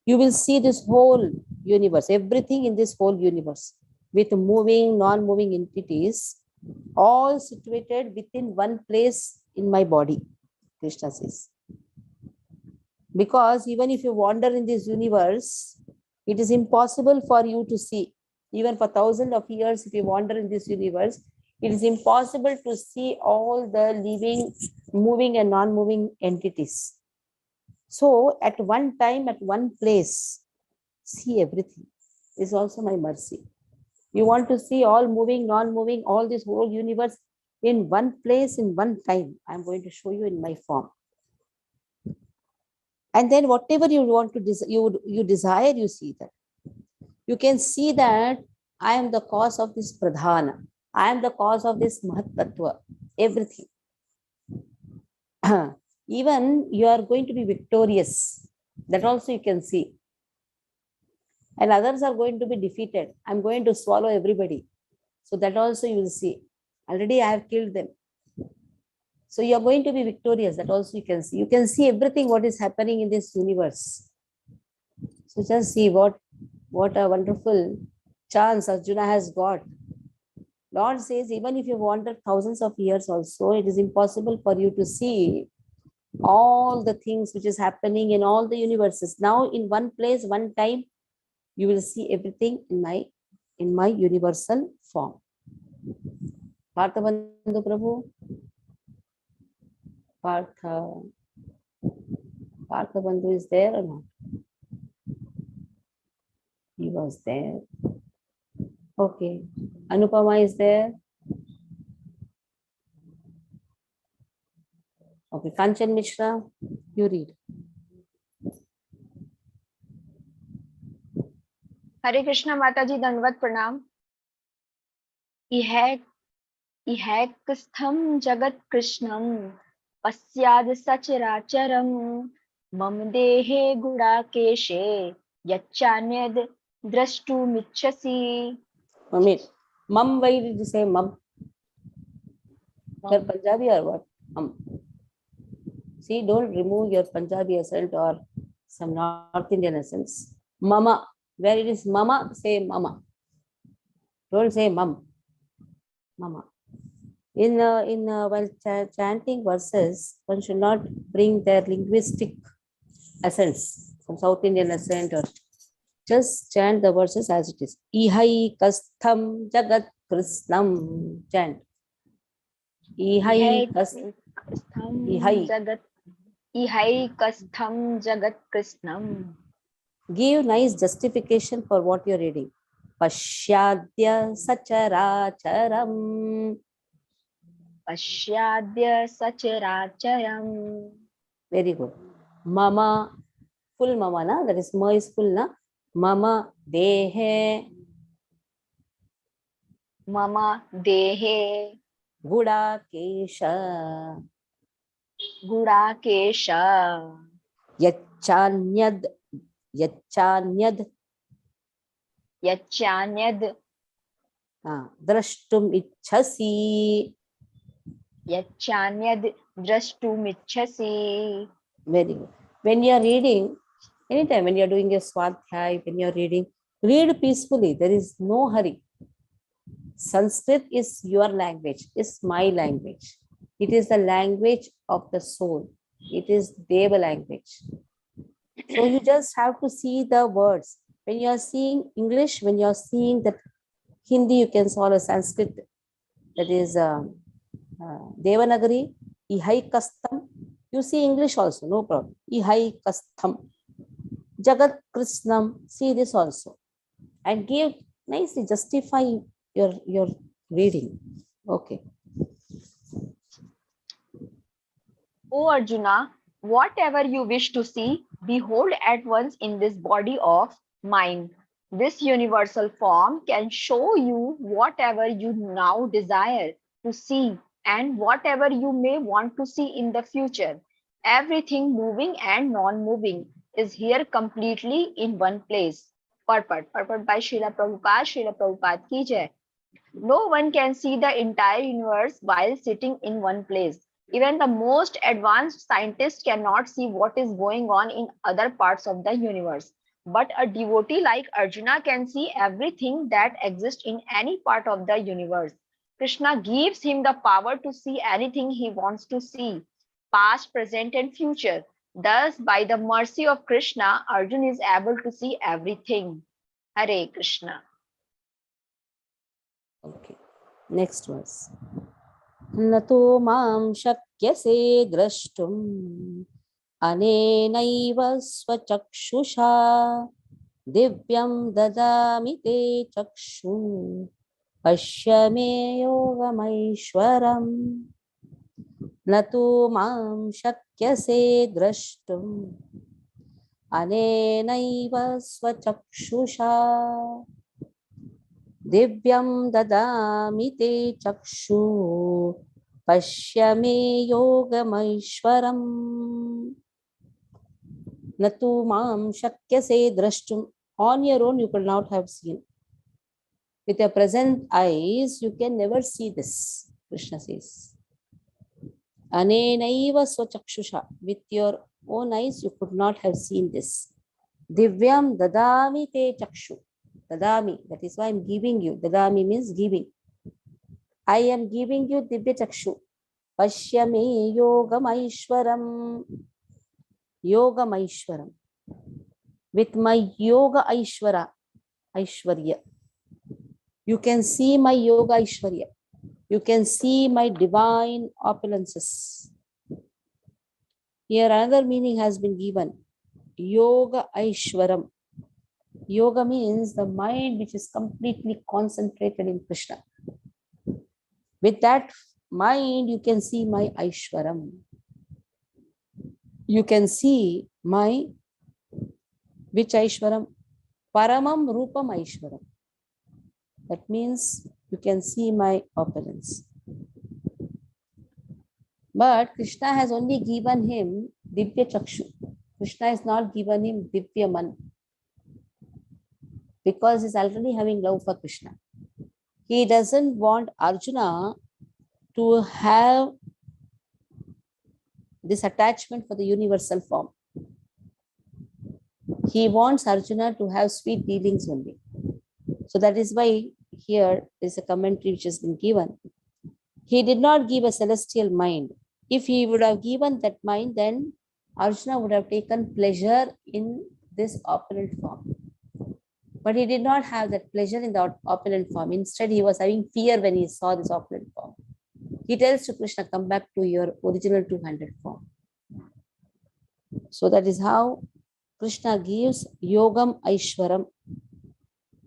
You will see this whole universe, everything in this whole universe with moving, non-moving entities, all situated within one place in my body, Krishna says. Because even if you wander in this universe, it is impossible for you to see. Even for thousands of years, if you wander in this universe, it is impossible to see all the living, moving and non-moving entities. So at one time, at one place, see everything. This is also my mercy. You want to see all moving, non-moving, all this whole universe in one place, in one time. I'm going to show you in my form. And then whatever you want to you desire, you see that. You can see that I am the cause of this pradhana. I am the cause of this mahat-tattva. Everything. Even you are going to be victorious. That also you can see. And others are going to be defeated. I'm going to swallow everybody. So that also you will see. Already I have killed them. So you are going to be victorious. That also you can see. You can see everything what is happening in this universe. So just see what a wonderful chance Arjuna has got. Lord says, even if you wander thousands of years also, it is impossible for you to see all the things which is happening in all the universes. Now in one place, one time, you will see everything in my universal form. Partha Bandhu Prabhu. Partha Bandhu is there or not? He was there. Okay. Anupama is there. Okay. Kanchan Mishra, you read. हरे कृष्णा माता जी, दंडवत प्रणाम। इहैकस्थं जगत कृष्णं पश्चाद सचराचरं मम देहे गुडाकेशे यच्चान्यद् द्रष्टुमिच्छसि। Mamit. Mum, why did you say mum? You're Punjabi or what? See, don't remove your Punjabi accent or some North Indian accents. Mama. Where it is mama, say mama. Don't say mum. Mama. While chanting verses, one should not bring their linguistic accents, some South Indian accent, or just chant the verses as it is. Ihai kastham jagat krishnam. Chant. Ihai इहैकस्थं Ihai. जगत इहैकस्थं जगत कृष्णं Give nice justification for what you're reading. Pashyadya sacharacharam. पश्याद्य सचराचरं। Very good. Mama, full mama, na? That is ma is full, na? Mama dehe मम देहे gudakesha Gudakesh yachanyad yachanyad यच्चान्यद् drashtum ichhasi. यच्चान्यद् द्रष्टुमिच्छसि। Very good. When you are reading, anytime when you are doing a swadhyay, when you are reading, read peacefully. There is no hurry. Sanskrit is your language, is my language. It is the language of the soul. It is Deva language. So you just have to see the words. When you are seeing English, when you are seeing that Hindi, you can solve a Sanskrit. That is Devanagari, Ihai Kastam. You see English also, no problem. Ihai Kastam. Jagat Krishnam. See this also. And give nicely justify your reading. Okay. O Arjuna, whatever you wish to see, behold at once in this body of mine. This universal form can show you whatever you now desire to see and whatever you may want to see in the future. Everything moving and non-moving is here completely in one place. Purport by Srila Prabhupada ki jai. No one can see the entire universe while sitting in one place. Even the most advanced scientists cannot see what is going on in other parts of the universe. But a devotee like Arjuna can see everything that exists in any part of the universe. Krishna gives him the power to see anything he wants to see, past, present, and future. Thus, by the mercy of Krishna, Arjuna is able to see everything. Hare Krishna. Okay. Next verse. न तो मां शक्यसे द्रष्टुम् अनेनैव स्वचक्षुषा दिव्यं ददामि ते चक्षुः पश्य मे योगमैश्वरम् न तो मां शक्यसे द्रष्टुम् अनेनैव स्वचक्षुषा दिव्यं ददामि ते चक्षुः पश्य मे योगमैश्वरम् न तु मां शक्यसे द्रष्टुम्. On your own you could not have seen. With your present eyes you can never see this. Krishna says anenaiva swachakshusha. With your own eyes you could not have seen this. Divyam dadami te chakshu. Dadami, that is why I am giving you. Dadami means giving. I am giving you Divya Chakshu. Pashyame Yogamaishwaram. Yogamaishwaram. With my Yoga Aishwara, Aishwarya. You can see my Yoga Aishwarya. You can see my divine opulences. Here another meaning has been given. Yoga Aishwaram. Yoga means the mind which is completely concentrated in Krishna. With that mind, you can see my Aishwaram. You can see my, which Aishwaram? Paramam Rupam Aishwaram. That means you can see my opulence. But Krishna has only given him Divya Chakshu. Krishna has not given him Divya Man, because he's already having love for Krishna. He doesn't want Arjuna to have this attachment for the universal form. He wants Arjuna to have sweet dealings only. So that is why here is a commentary which has been given. He did not give a celestial mind. If he would have given that mind, then Arjuna would have taken pleasure in this opulent form. But he did not have that pleasure in the opulent form. Instead, he was having fear when he saw this opulent form. He tells to Krishna, come back to your original two-handed form. So that is how Krishna gives Yogam Aishwaram.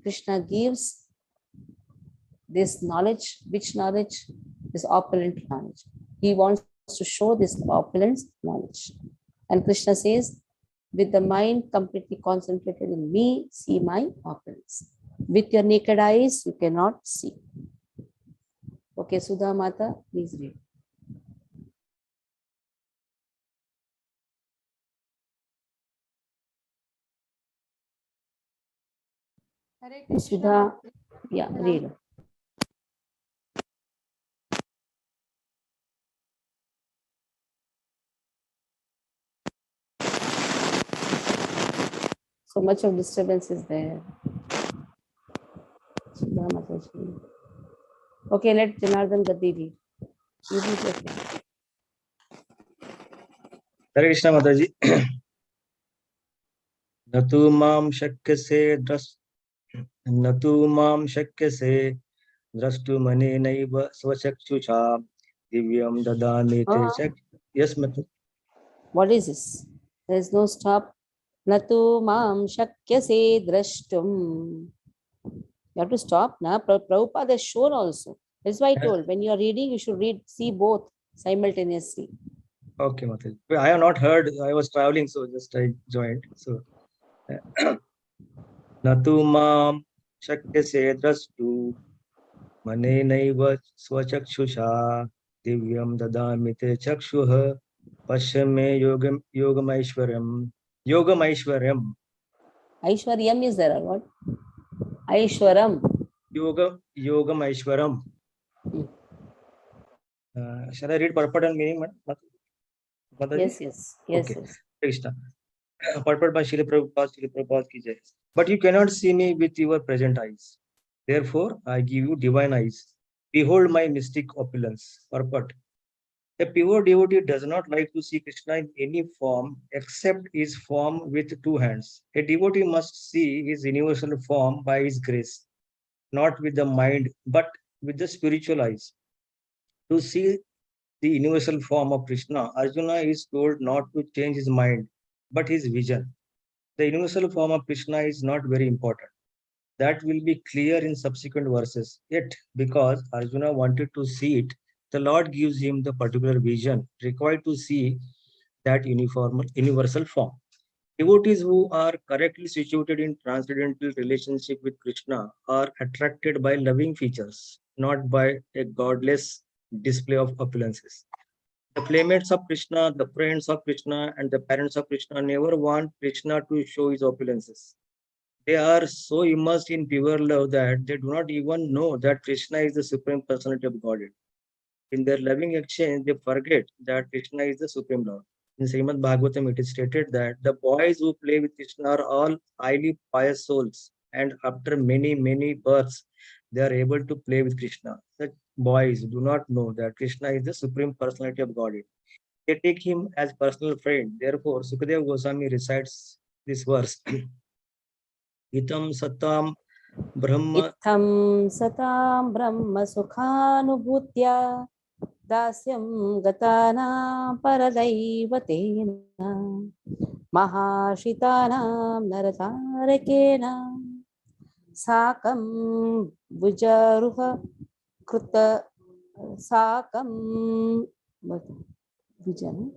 Krishna gives this knowledge. Which knowledge? This opulent knowledge. He wants to show this opulent knowledge. And Krishna says, with the mind completely concentrated in me, see my opulence. With your naked eyes, you cannot see. Okay, Sudha Mata, please read. Sudha, yeah, read. So much of disturbance is there. Sudha Mataji. Okay, let Janardhan Gaddi read. You read, okay. Hare Krishna Mataji. Natu mam shakyase drashtu mane naiva svachakshucha divyam dadami te chak. Yes, Mataji. What is this? There is no stop. Natu mam shakyase drashtum. You have to stop now. Prabhupada has shown also. That's why I told, when you are reading, you should see both simultaneously. Okay, Mataji. I have not heard. I was traveling, so just I joined. So, Natu mam shakyase drashtu mane naiva swachakshusha divyam dadami te chakshuha pashyame yogamaishwaryam. Aishwaryam is there or what? Aishwaram. Yogamaishwaram. Shall I read purport and meaning? Yes, yes, yes, Okay. yes. Krishna. Purport by Srila Prabhupada ki jai. But you cannot see me with your present eyes. Therefore, I give you divine eyes. Behold my mystic opulence. Purport. A pure devotee does not like to see Krishna in any form except his form with two hands. A devotee must see his universal form by his grace, not with the mind, but with the spiritual eyes. To see the universal form of Krishna, Arjuna is told not to change his mind, but his vision. The universal form of Krishna is not very important. That will be clear in subsequent verses. Yet, because Arjuna wanted to see it, the Lord gives him the particular vision required to see that universal form. Devotees who are correctly situated in transcendental relationship with Krishna are attracted by loving features, not by a godless display of opulences. The playmates of Krishna, the friends of Krishna, and the parents of Krishna never want Krishna to show his opulences. They are so immersed in pure love that they do not even know that Krishna is the Supreme Personality of Godhead. In their loving exchange, they forget that Krishna is the Supreme Lord. In Srimad Bhagavatam, it is stated that the boys who play with Krishna are all highly pious souls, and after many, many births, they are able to play with Krishna. Such boys do not know that Krishna is the Supreme Personality of Godhead. They take him as personal friend. Therefore, Sukadeva Goswami recites this verse. Itam satam brahma Itham satam brahma sukhanubhutya dasyam gatana paradaivatena mahashitanam naratarakena sakam vujaruha kruta sakam vijan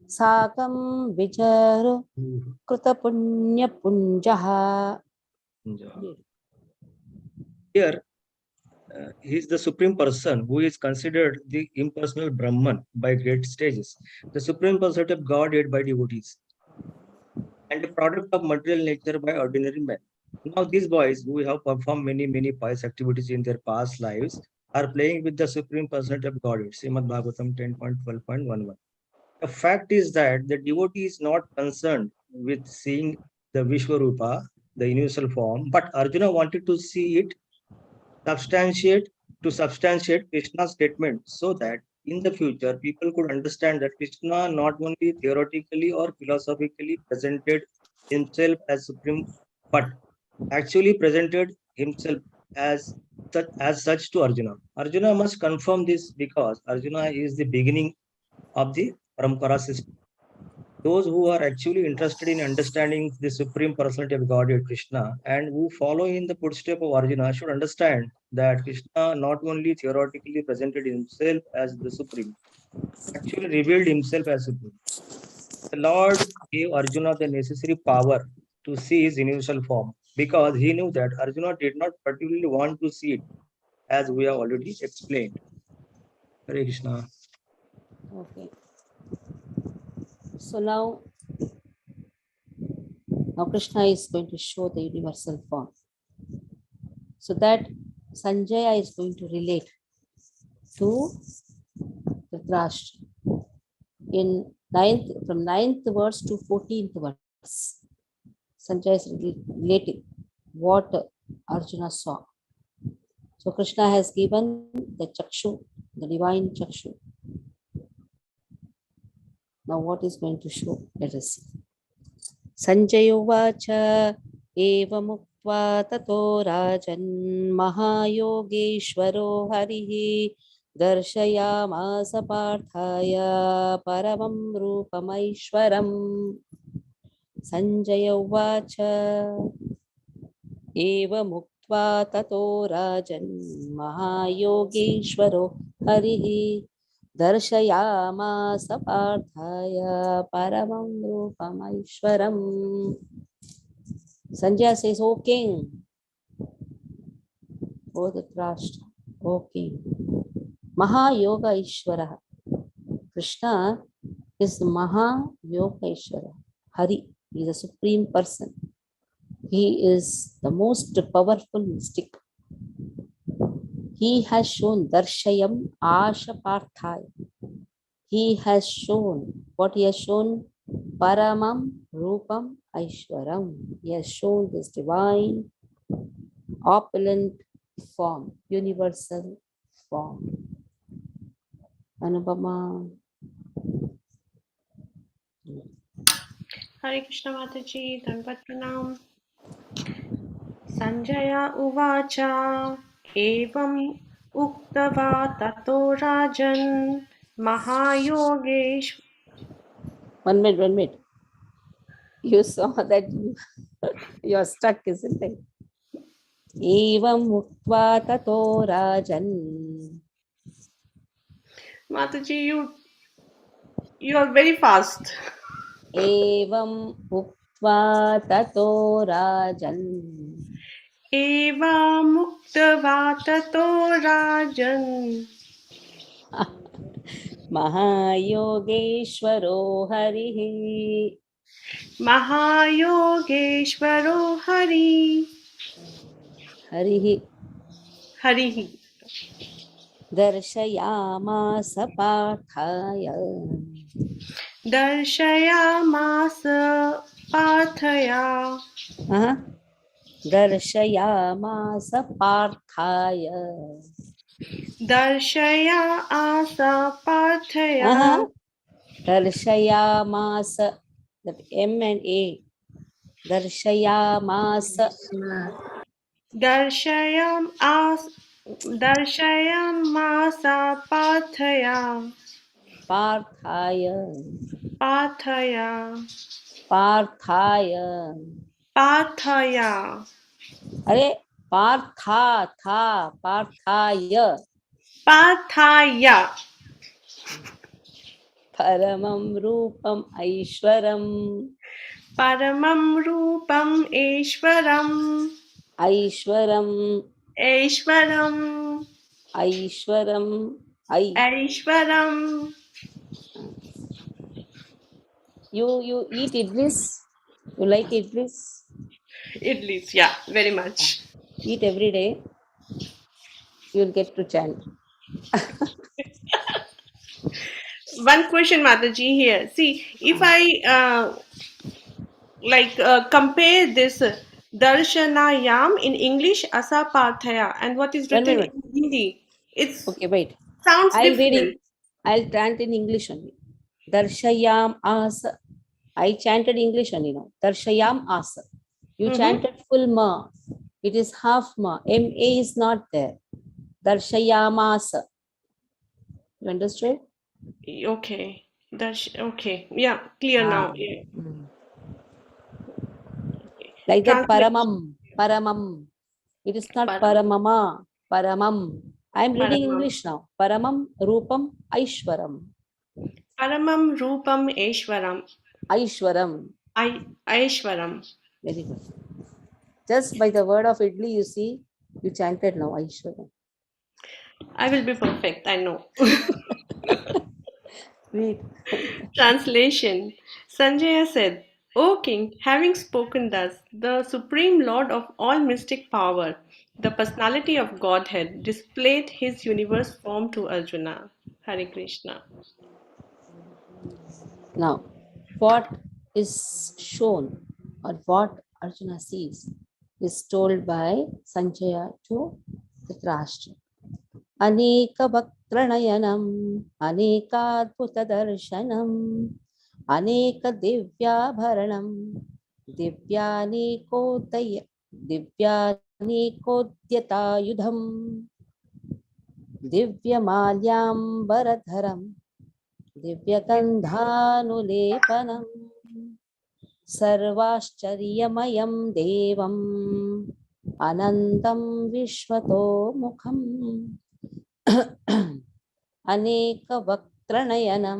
sakam vijaru kruta punya punjaha Here, he is the supreme person who is considered the impersonal Brahman by great stages, the supreme personality of Godhead by devotees, and the product of material nature by ordinary men. Now, these boys who have performed many pious activities in their past lives are playing with the supreme personality of Godhead. Srimad Bhagavatam 10.12.11. The fact is that the devotee is not concerned with seeing the Vishwarupa, the universal form, but Arjuna wanted to see it substantiate Krishna's statement so that in the future people could understand that Krishna not only theoretically or philosophically presented himself as supreme, but actually presented himself as such to Arjuna. Arjuna must confirm this because Arjuna is the beginning of the Parampara system. Those who are actually interested in understanding the supreme personality of Godhead Krishna and who follow in the footsteps of Arjuna should understand that Krishna not only theoretically presented himself as the supreme, actually revealed himself as supreme. The Lord gave Arjuna the necessary power to see his universal form because he knew that Arjuna did not particularly want to see it, as we have already explained. Hare Krishna. Okay. So now Krishna is going to show the universal form. So that Sanjaya is going to relate to Dhritarashtra in from 9th verse to 14th verse. Sanjaya is relating what Arjuna saw. So Krishna has given the chakshu, the divine chakshu. Now what is going to show? Let us see. Sanjaya uvacha evamukva tato rajan mahayogeshwaro harihi darshayamasa parthaya paramam rupamaishwaram. Sanjaya uvacha evamukva tato rajan mahayogeshwaro harihi darshayamasa parthaya paramam rupamaishwaram. Sanjaya says, O king, O Dhritarashtra, O king, Mahayoga Ishwara. Krishna is Mahayoga Ishwara. Hari, he is a supreme person. He is the most powerful mystic. He has shown Darshayam Asha Parthaya. He has shown, what he has shown? Paramam Rupam Aishwaram. He has shown this divine, opulent form, universal form. Anupama. Hare Krishna Mataji, Danvat Pranam. Sanjaya Uvacha Evam Uktava Tato Rajan Mahayogesh. 1 minute. You saw that you are stuck, isn't it? Evam Uktva Tato Rajan. Mataji, you are very fast. Evam Uktva Tato Rajan. Evam Uktava Tato Rajan Mahayogeshwaro Harihi. Mahayogeshwaro Hari. Harihi. Harihi. Darshayamasa Parthaya. Darshayamasa Parthaya. Darshayamasa Parthaya. Darshayamasa Parthaya. Darshayamasa, that M and A. Darshayamasa. Darshayamasa Parthaya. Parthaya. Parthaya. Parthaya. Parthaya. Are Partha, tha, Parthaya. Parthaya. Paramam Rupam Aishwaram. Paramam Rupam Ishwaram. Aishwaram, Aishwaram. Aishwaram, I. Aishwaram. You eat idlis? You like idlis? Idlis, yeah, very much. Eat every day. You'll get to chant. One question, Mataji, here. See, if I compare this darshanayam in English, asapathaya, and what is One written minute. in Hindi, it Okay, wait. sounds I'll read different. it. I'll chant in English only. Darshayam asa. I chanted English only now. Darshayam asa. You chanted full ma. It is half ma. Ma is not there. Darshayam asa. You understood? Okay. Okay. Yeah, clear now. Yeah. Like that, Translation. paramam. It is not Param. paramama, paramam. I am reading Paramam. English now. Paramam, rupam, aishwaram. Paramam Rupam Aishwaram. Aishwaram. Aishwaram. Very good. Just by the word of idli, you see, you chanted now, aishwaram. I will be perfect, I know. Read. Translation. Sanjaya said, O king, having spoken thus, the supreme lord of all mystic power, the personality of Godhead, displayed his universe form to Arjuna. Hare Krishna. Now, what is shown or what Arjuna sees is told by Sanjaya to Dhritarashtra. Aneka Bhakranayanam, Anekadbhuta Darshanam, Aneka Divyabharanam, Divyanikodyatayudham, Divyamalyambaradharam, Divyagandhanulepanam, Sarvascharyamayam Devam, Anantam Vishwato Mukham, Anekavaktranayam,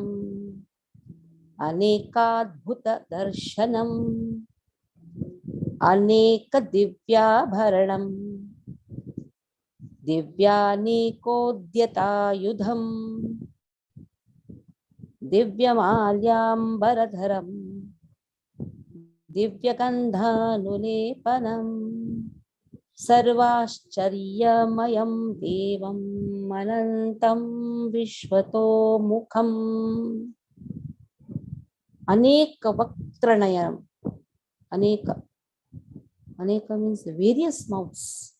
Anekadbhuta Darshanam, Anekadivyabharanam, Divyanikodhyatayudham, Divyamalyambaradharam, Divyagandhanulepanam, Sarvascharyamayam Devam, Anantam Vishwato Mukham. Aneka Vaktranayam. Aneka. Aneka means various mouths.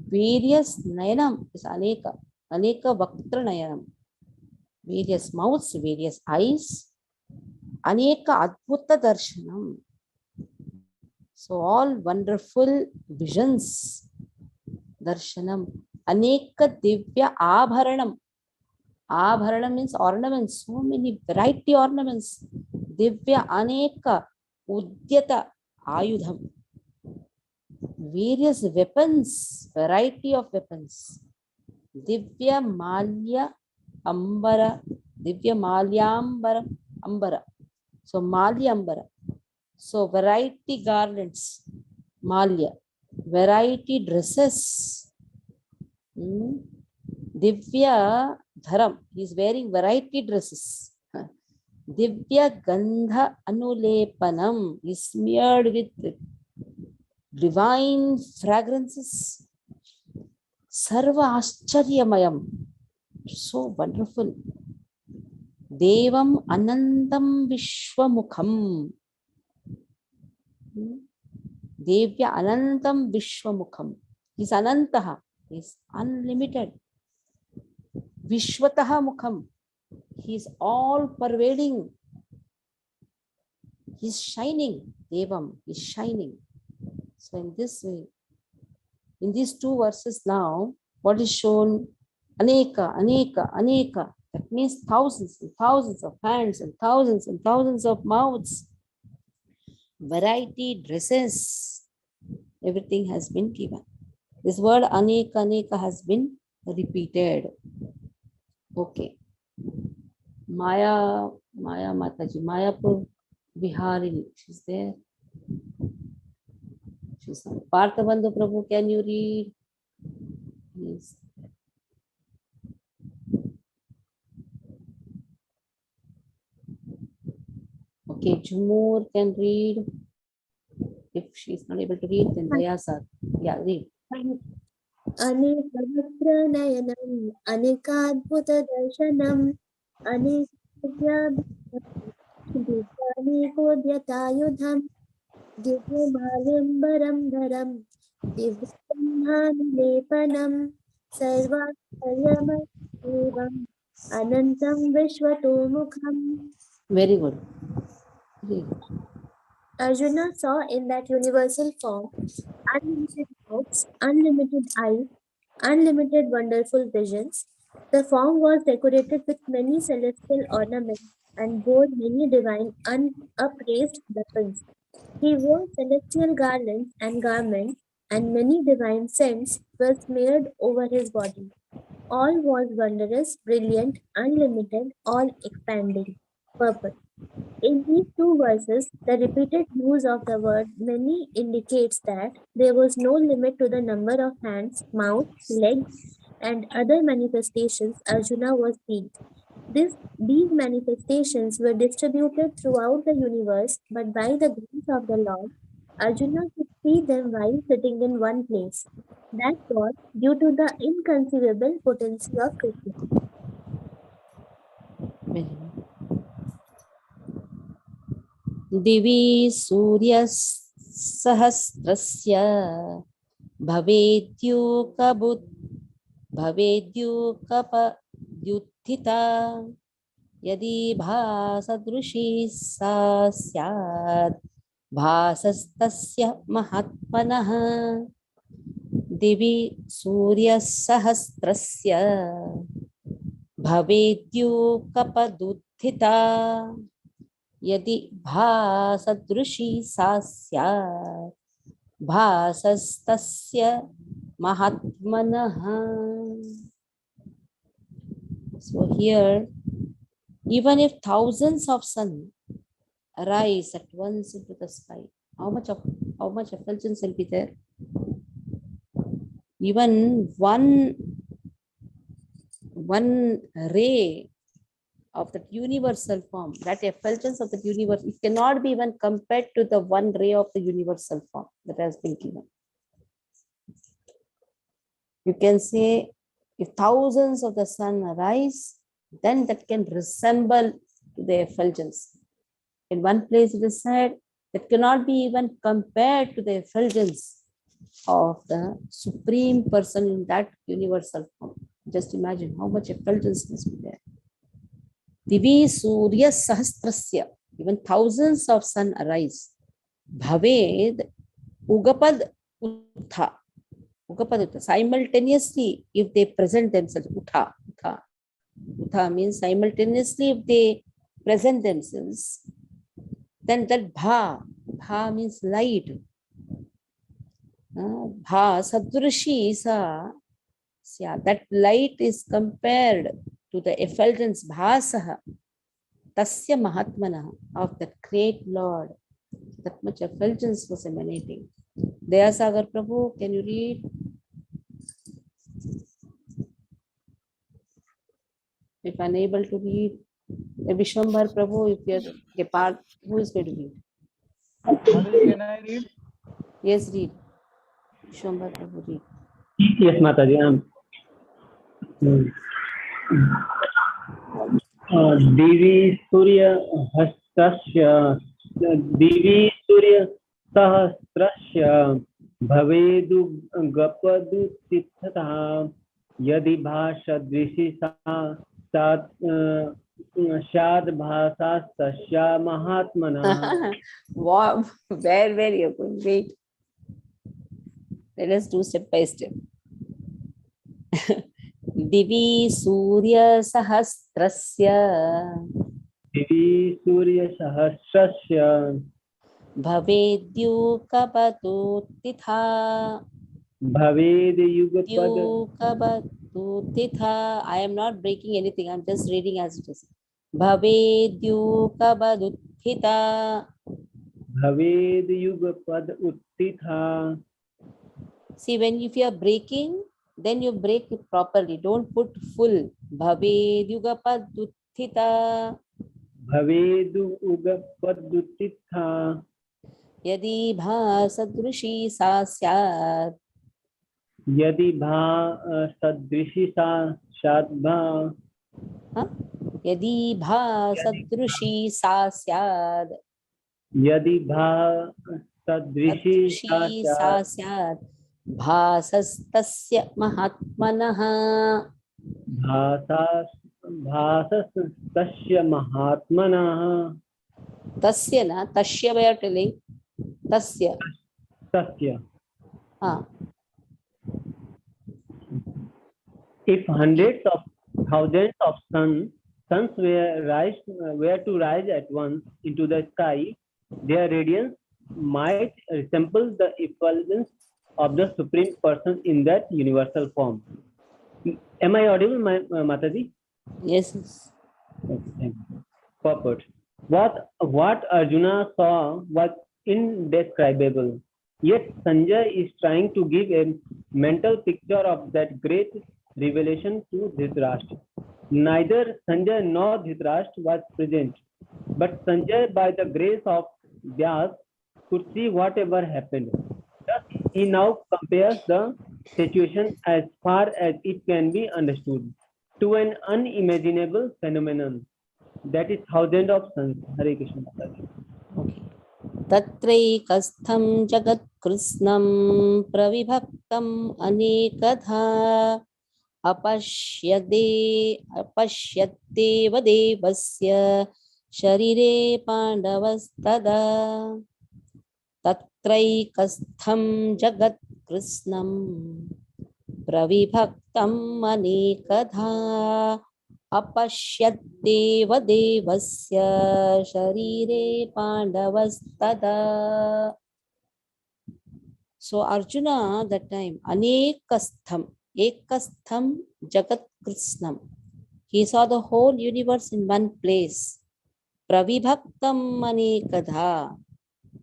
Various nayanam is Aneka. Aneka Vaktranayam. Various mouths, various eyes. Aneka Adbhuta Darshanam. So all wonderful visions. Darshanam. Aneka Divya Abharanam. Abharanam means ornaments. So many variety ornaments. Divya Aneka Udyata Ayudham. Various weapons. Variety of weapons. Divya Malya Ambara. Divya Malyambara Ambara. So Malya Ambara. So variety garlands, Malya, variety dresses. Divya Dharam, he is wearing variety dresses. Divya Gandha Anulepanam is smeared with divine fragrances. Sarva Ascharyamayam, so wonderful. Devam Anandam Vishwamukham. Devya Anantam Vishwamukham. He is Anantaha. He is unlimited. Vishwataha Mukham. He is all pervading. He is shining. Devam is shining. So in this way, in these two verses now, what is shown? Aneka, Aneka, Aneka. That means thousands and thousands of hands and thousands of mouths. Variety dresses, everything has been given. This word Aneka, Aneka has been repeated. Okay. Maya Mataji, Mayapur Biharini, she's there. She's not. Parthabandhu Prabhu, can you read? Please. Okay, Jumur can read. If she's not able to read, then Dayasar. Yeah, read. अनेकवक्त्रनयनम् अनेकाद्भुतदर्शनम् अनेकोद्यतायुधम् दिव्यमाल्यम्बरं धरम् दिव्यब्रह्मानुलेपनम् सर्वाश्चर्यमयम् अनन्तं विश्वतोमुखम्. Very good. Read. Arjuna saw in that universal form unlimited thoughts, unlimited eyes, unlimited wonderful visions. The form was decorated with many celestial ornaments and bore many divine upraised weapons. He wore celestial garlands and garments, and many divine scents were smeared over his body. All was wondrous, brilliant, unlimited, all expanding. Purpose. In these two verses, the repeated use of the word many indicates that there was no limit to the number of hands, mouth, legs, and other manifestations Arjuna was seeing. These manifestations were distributed throughout the universe, but by the grace of the Lord, Arjuna could see them while sitting in one place. That was due to the inconceivable potency of Krishna. Very good. Divi Suryasahasrasya Bhavedyukapadyuthita Yadi Bhasadrushi sa syad Bhasastasya Mahatmanah. Divi Suryasahasrasya Bhavedyukapaduthita Yadi bhasadrushi sa syat bhasastasya mahatmanah. So here, even if thousands of sun arise at once into the sky, how much effulgence will be there? Even one ray of that universal form, that effulgence of the universe, it cannot be even compared to the one ray of the universal form that has been given. You can say if thousands of the sun arise, then that can resemble to the effulgence. In one place it is said that cannot be even compared to the effulgence of the Supreme Person in that universal form. Just imagine how much effulgence must be there. Divi Surya Sahasrasya, even thousands of sun arise. Bhaved Ugapad Utha. Ugapad Utha. Simultaneously, if they present themselves, Utha. Utha means simultaneously if they present themselves, then that Bha means light. Bha Sadrushi Sa. That light is compared to the effulgence Bhasaha Tasya Mahatmana of that great Lord. That much effulgence was emanating. Dayasagar Prabhu, can you read? If unable to read, Vishwambar Prabhu, if you're a part, who is going to read? Can I read? Yes, read. Vishwambar Prabhu, read. Yes, Mataji. Divi Surya Sahasrasya Bhavedu Gapadu Titha Yadi Bhasadrishi Sat Shad Bhasa Sasya Mahatmana. Wow, where you're going? Wait. Let us do step by step. Divi Surya Sahasrasya Divi Surya Sahasrasya Bhavedyukapatu Titha. Bhavedyukapadu Titha. I am not breaking anything. I'm just reading as it is. Bhavedyukapadu Titha. Bhaved Yugapad Uttitha. See, if you are breaking, then you break it properly. Don't put full. Bhaved Yugapad Uttitha. Bhaved Yugapad Uttitha. Yadi bha sadrushi sa syat. Yadi bha sadrishi sa shadbha. Yadi bha sadrushi sa syat. Yadi bha sadrishi sa Sadrushi sa syat. syat. Bhasastasya mahatmanaha. Bhasastasya mahatmanaha. Tasya na, tasya we are telling. Tasya. Tasya. If hundreds of thousands of suns were to rise at once into the sky, their radiance might resemble the effulgence of the Supreme Person in that universal form. Am I audible, Mataji? Yes. Thank you. Purport. What Arjuna saw was indescribable. Yet Sanjay is trying to give a mental picture of that great revelation to Dhritarashtra. Neither Sanjay nor Dhritarashtra was present, but Sanjay, by the grace of Vyas, could see whatever happened. Thus, he now compares the situation as far as it can be understood to an unimaginable phenomenon, that is thousands of suns. Hare Krishna. Okay. Tatraikastham jagatkrusnam pravibhaktam anekadha apashyateva devasya sharire pandavastada. Tatraikastham jagatkrusnam pravibhaktam anekadha apashyateva devasya sharire pandavastada. So Arjuna that time ekastham jagat krishnam, he saw the whole universe in one place. Pravibhaktam anekadha,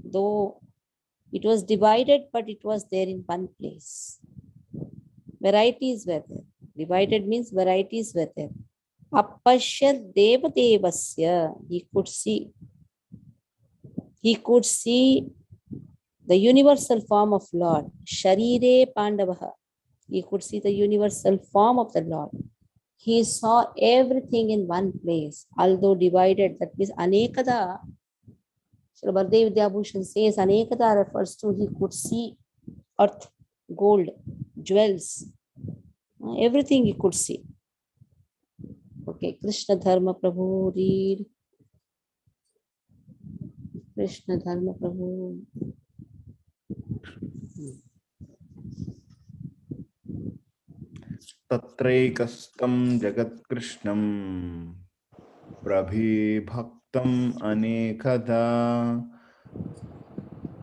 though it was divided, but it was there in one place. Varieties were there. Divided means varieties were there. Apashyat devasya, he could see the universal form of Lord. Sharire Pandavaha, he could see the universal form of the Lord. He saw everything in one place, although divided. That means Anekada. Sri Bhardev Vidyabhushan says Anekada refers to he could see earth, gold, jewels, everything he could see. Okay, Krishna Dharma Prabhu, read. Krishna Dharma Prabhu. Tatraikastam Jagatkrishnam Prabhibhaktam Anekadha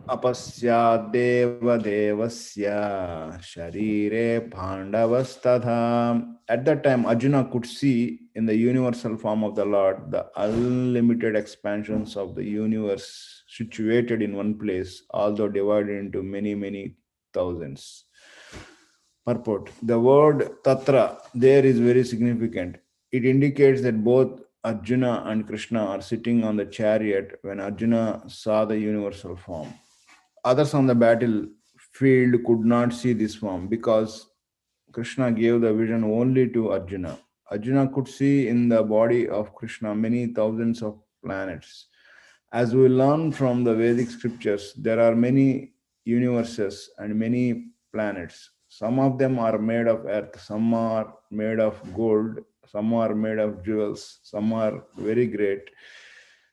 Apasyadeva Devasya Sharire Pandavastadha. At that time, Arjuna could see in the universal form of the Lord the unlimited expansions of the universe situated in one place, although divided into many, many thousands. Purport. The word Tatra there is very significant. It indicates that both Arjuna and Krishna are sitting on the chariot when Arjuna saw the universal form. Others on the battlefield could not see this form because Krishna gave the vision only to Arjuna. Arjuna could see in the body of Krishna many thousands of planets. As we learn from the Vedic scriptures, there are many universes and many planets. Some of them are made of earth, some are made of gold, some are made of jewels, some are very great,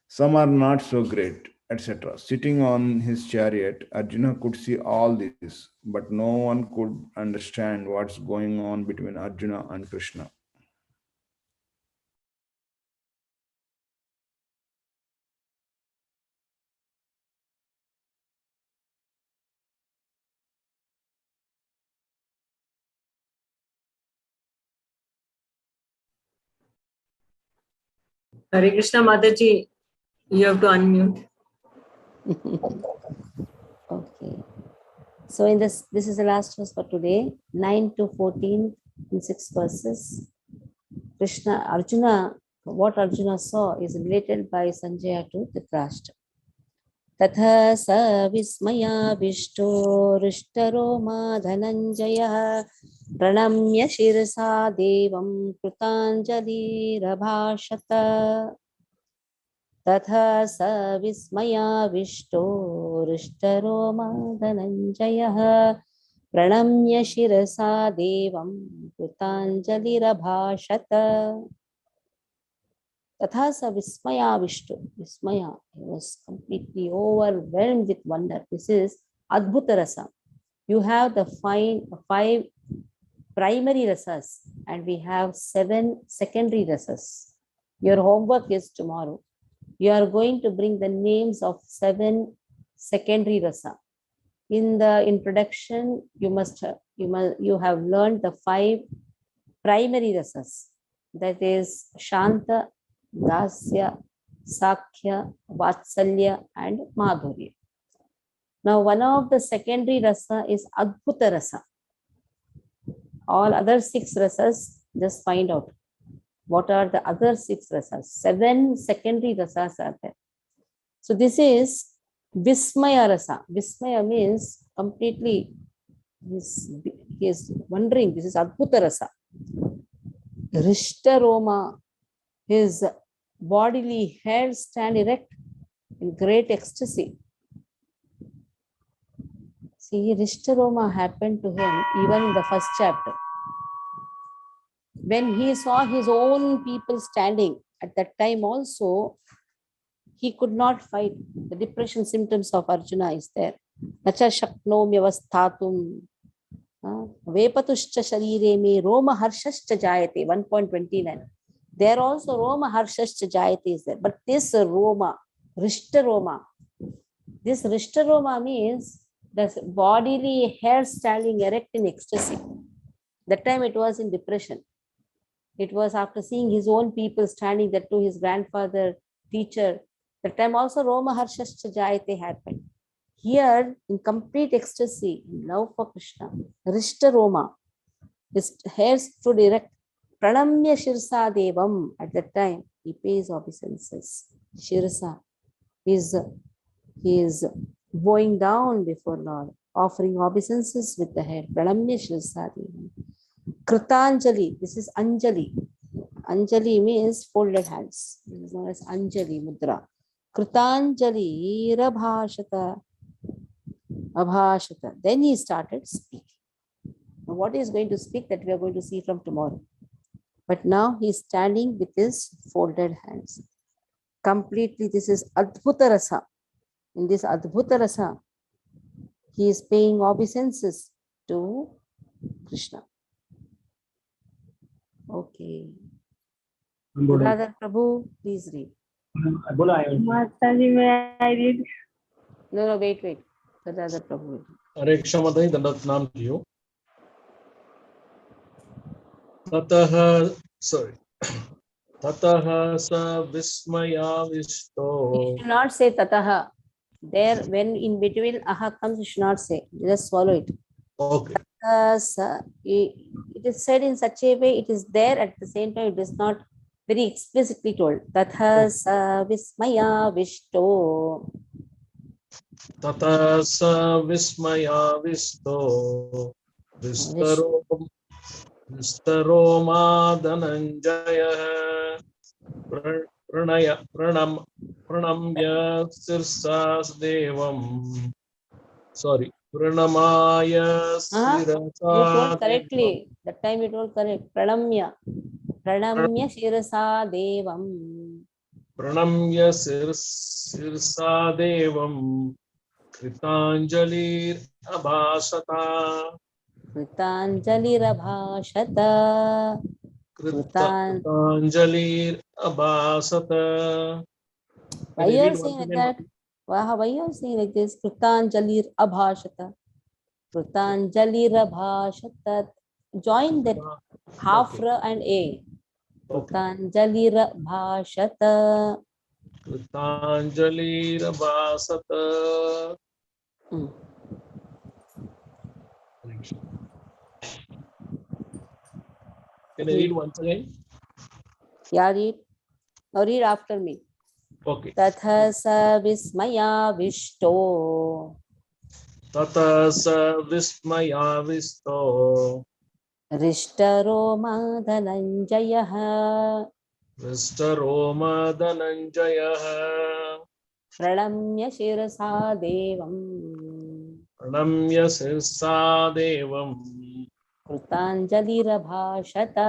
some are not so great, etc. Sitting on his chariot, Arjuna could see all this, but no one could understand what's going on between Arjuna and Krishna. Hare Krishna Mataji, you have to unmute. Okay. So in this is the last verse for today, 9 to 14 in 6 verses. What Arjuna saw is related by Sanjaya to Dhritarashtra. तथा स विस्मयाविष्टो हृष्टरो मा धनञ्जयः प्रणम्य शिरसा देवं कृताञ्जलिरभाषत तथा स विस्मयाविष्टो हृष्टरो मा धनञ्जयः प्रणम्य शिरसा देवं कृताञ्जलिरभाषत Tatha sa vismaya vishtu. Vismaya, he was completely overwhelmed with wonder. This is adbhuta rasa. You have the five primary rasas and we have 7 secondary rasas. Your homework is tomorrow. You are going to bring the names of 7 secondary rasa. In the introduction, you have learned the 5 primary rasas. That is Shanta, Dasya, Sakhya, Vatsalya, and Madhurya. Now, one of the secondary rasa is Adbhuta rasa. All other 6 rasas, just find out what are the other 6 rasas. 7 secondary rasas are there. So, this is Vismaya rasa. Vismaya means completely, he is wondering, this is Adbhuta rasa. Rishta Roma, his bodily hairs stand erect in great ecstasy. See, Rishta Roma happened to him even in the first chapter. When he saw his own people standing, at that time also, he could not fight. The depression symptoms of Arjuna is there. Nacha shaknomi avasthatum. Vepatuscha sharire me Roma harshascha jayate. 1.29. There also Roma harshascha jayate is there. But this Roma, Rishta Roma, this Rishta Roma means the bodily hair standing erect in ecstasy. That time it was in depression. It was after seeing his own people standing there to his grandfather, teacher. That time also Roma harshascha jayate happened. Here, in complete ecstasy, in love for Krishna, Rishta Roma, his hair stood erect. Pranamya Shirsa Devam, at that time, he pays obeisances. Shirsa, he is bowing down before Lord, offering obeisances with the head. Pranamya Shirsa Devam. Kritanjali, this is Anjali. Anjali means folded hands. This is known as Anjali Mudra. Kritanjali Rabhashata. Abhashata. Then he started speaking. Now, what he is going to speak, that we are going to see from tomorrow. But now he is standing with his folded hands. Completely, this is Adbhuta Rasa. In this Adbhuta Rasa, he is paying obeisances to Krishna. Okay. Radha Prabhu, please read. Mataji, may I read? No, wait. Radha Prabhu. हरे क्षमताई दंडवत नाम कियो ततः स विस्मयाविष्टो. You should not say tataha. There, when in between aha comes, you should not say. Just swallow it. Okay. It is said in such a way, it is there at the same time, it is not very explicitly told. Tatha sa vismaya vishto. ततः स विस्मयाविष्टो विस्तरो मा धनञ्जयः प्रणम्य शिरसा देवम्. Sorry, pranamaya You sirasa told correctly. That time you told correct. Pranamya shirasa devam. Pranamya sirsa devam. Kritanjalir abhasata. Kritanjalir abhashata. Kritanjalir abhasata. Why you are saying like that? Why you are saying like this? Kritanjalir abhashata. Kritanjalir abhashata. Join that half ra and a. Kritanjalir abhashata. Kritanjalirabhasata. Can I read once again? Yeah, read. Now read after me. Okay. Tatha sa vismayavisto Tata sa vismayavisto rishtaro madhananjayah Vistaroma Dhananjaya pranamya shirasa devam Pranamya Sirsa Devam Kritanjalirabhashata.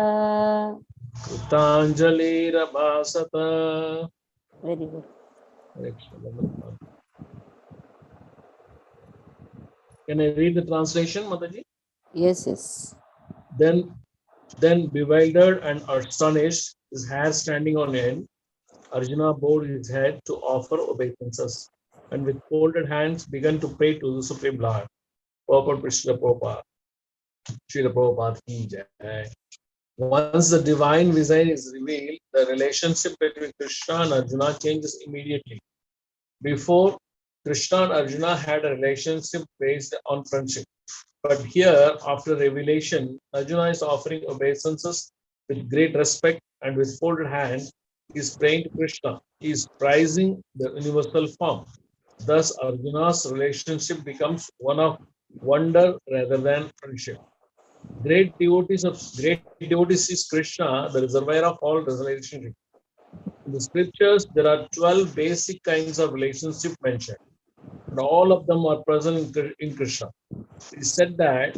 Kritanjalirabhasata. Very good. Can I read the translation, Mataji? Yes, yes. Then bewildered and astonished, his hair standing on end, Arjuna bowed his head to offer obeisances, and with folded hands began to pray to the Supreme Lord. Purport Srila Prabhupada. Srila Prabhupada ki jai. Once the divine design is revealed, the relationship between Krishna and Arjuna changes immediately. Before, Krishna and Arjuna had a relationship based on friendship. But here, after revelation, Arjuna is offering obeisances with great respect and with folded hands. He is praying to Krishna. He is prizing the universal form. Thus, Arjuna's relationship becomes one of wonder rather than friendship. Great devotees is Krishna, the reservoir of all relationship. In the scriptures, there are 12 basic kinds of relationship mentioned, and all of them are present in Krishna. It is said that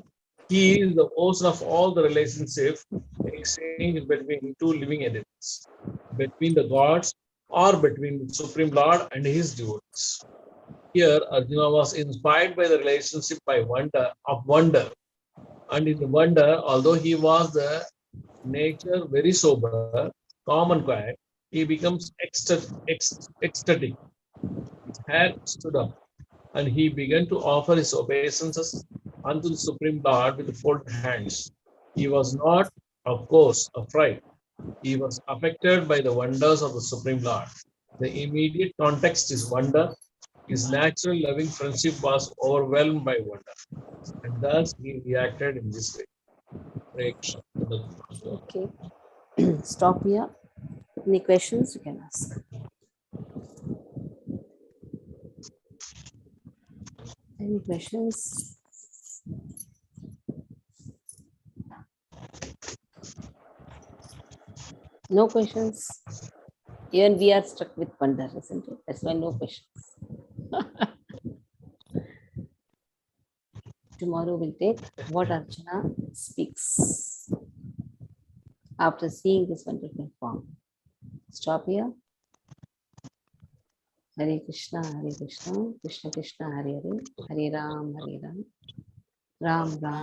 he is the ocean of all the relationship exchange between two living entities, between the gods or between the Supreme Lord and his devotees. Here, Arjuna was inspired by the relationship by wonder. And in the wonder, although he was the nature very sober, calm and quiet, he becomes ecstatic. His hair stood up, and he began to offer his obeisances unto the Supreme Lord with folded hands. He was not, of course, afraid. He was affected by the wonders of the Supreme Lord. The immediate context is wonder. His natural loving friendship was overwhelmed by wonder, and thus he reacted in this way. Okay. Stop here. Any questions you can ask. Any questions? No questions. Even we are struck with wonder, isn't it? That's why no questions. Tomorrow we'll take what Arjuna speaks after seeing this wonderful form. Stop here. Hare Krishna, Krishna Krishna, Hare Hare, Hare Ram, Ram Ram.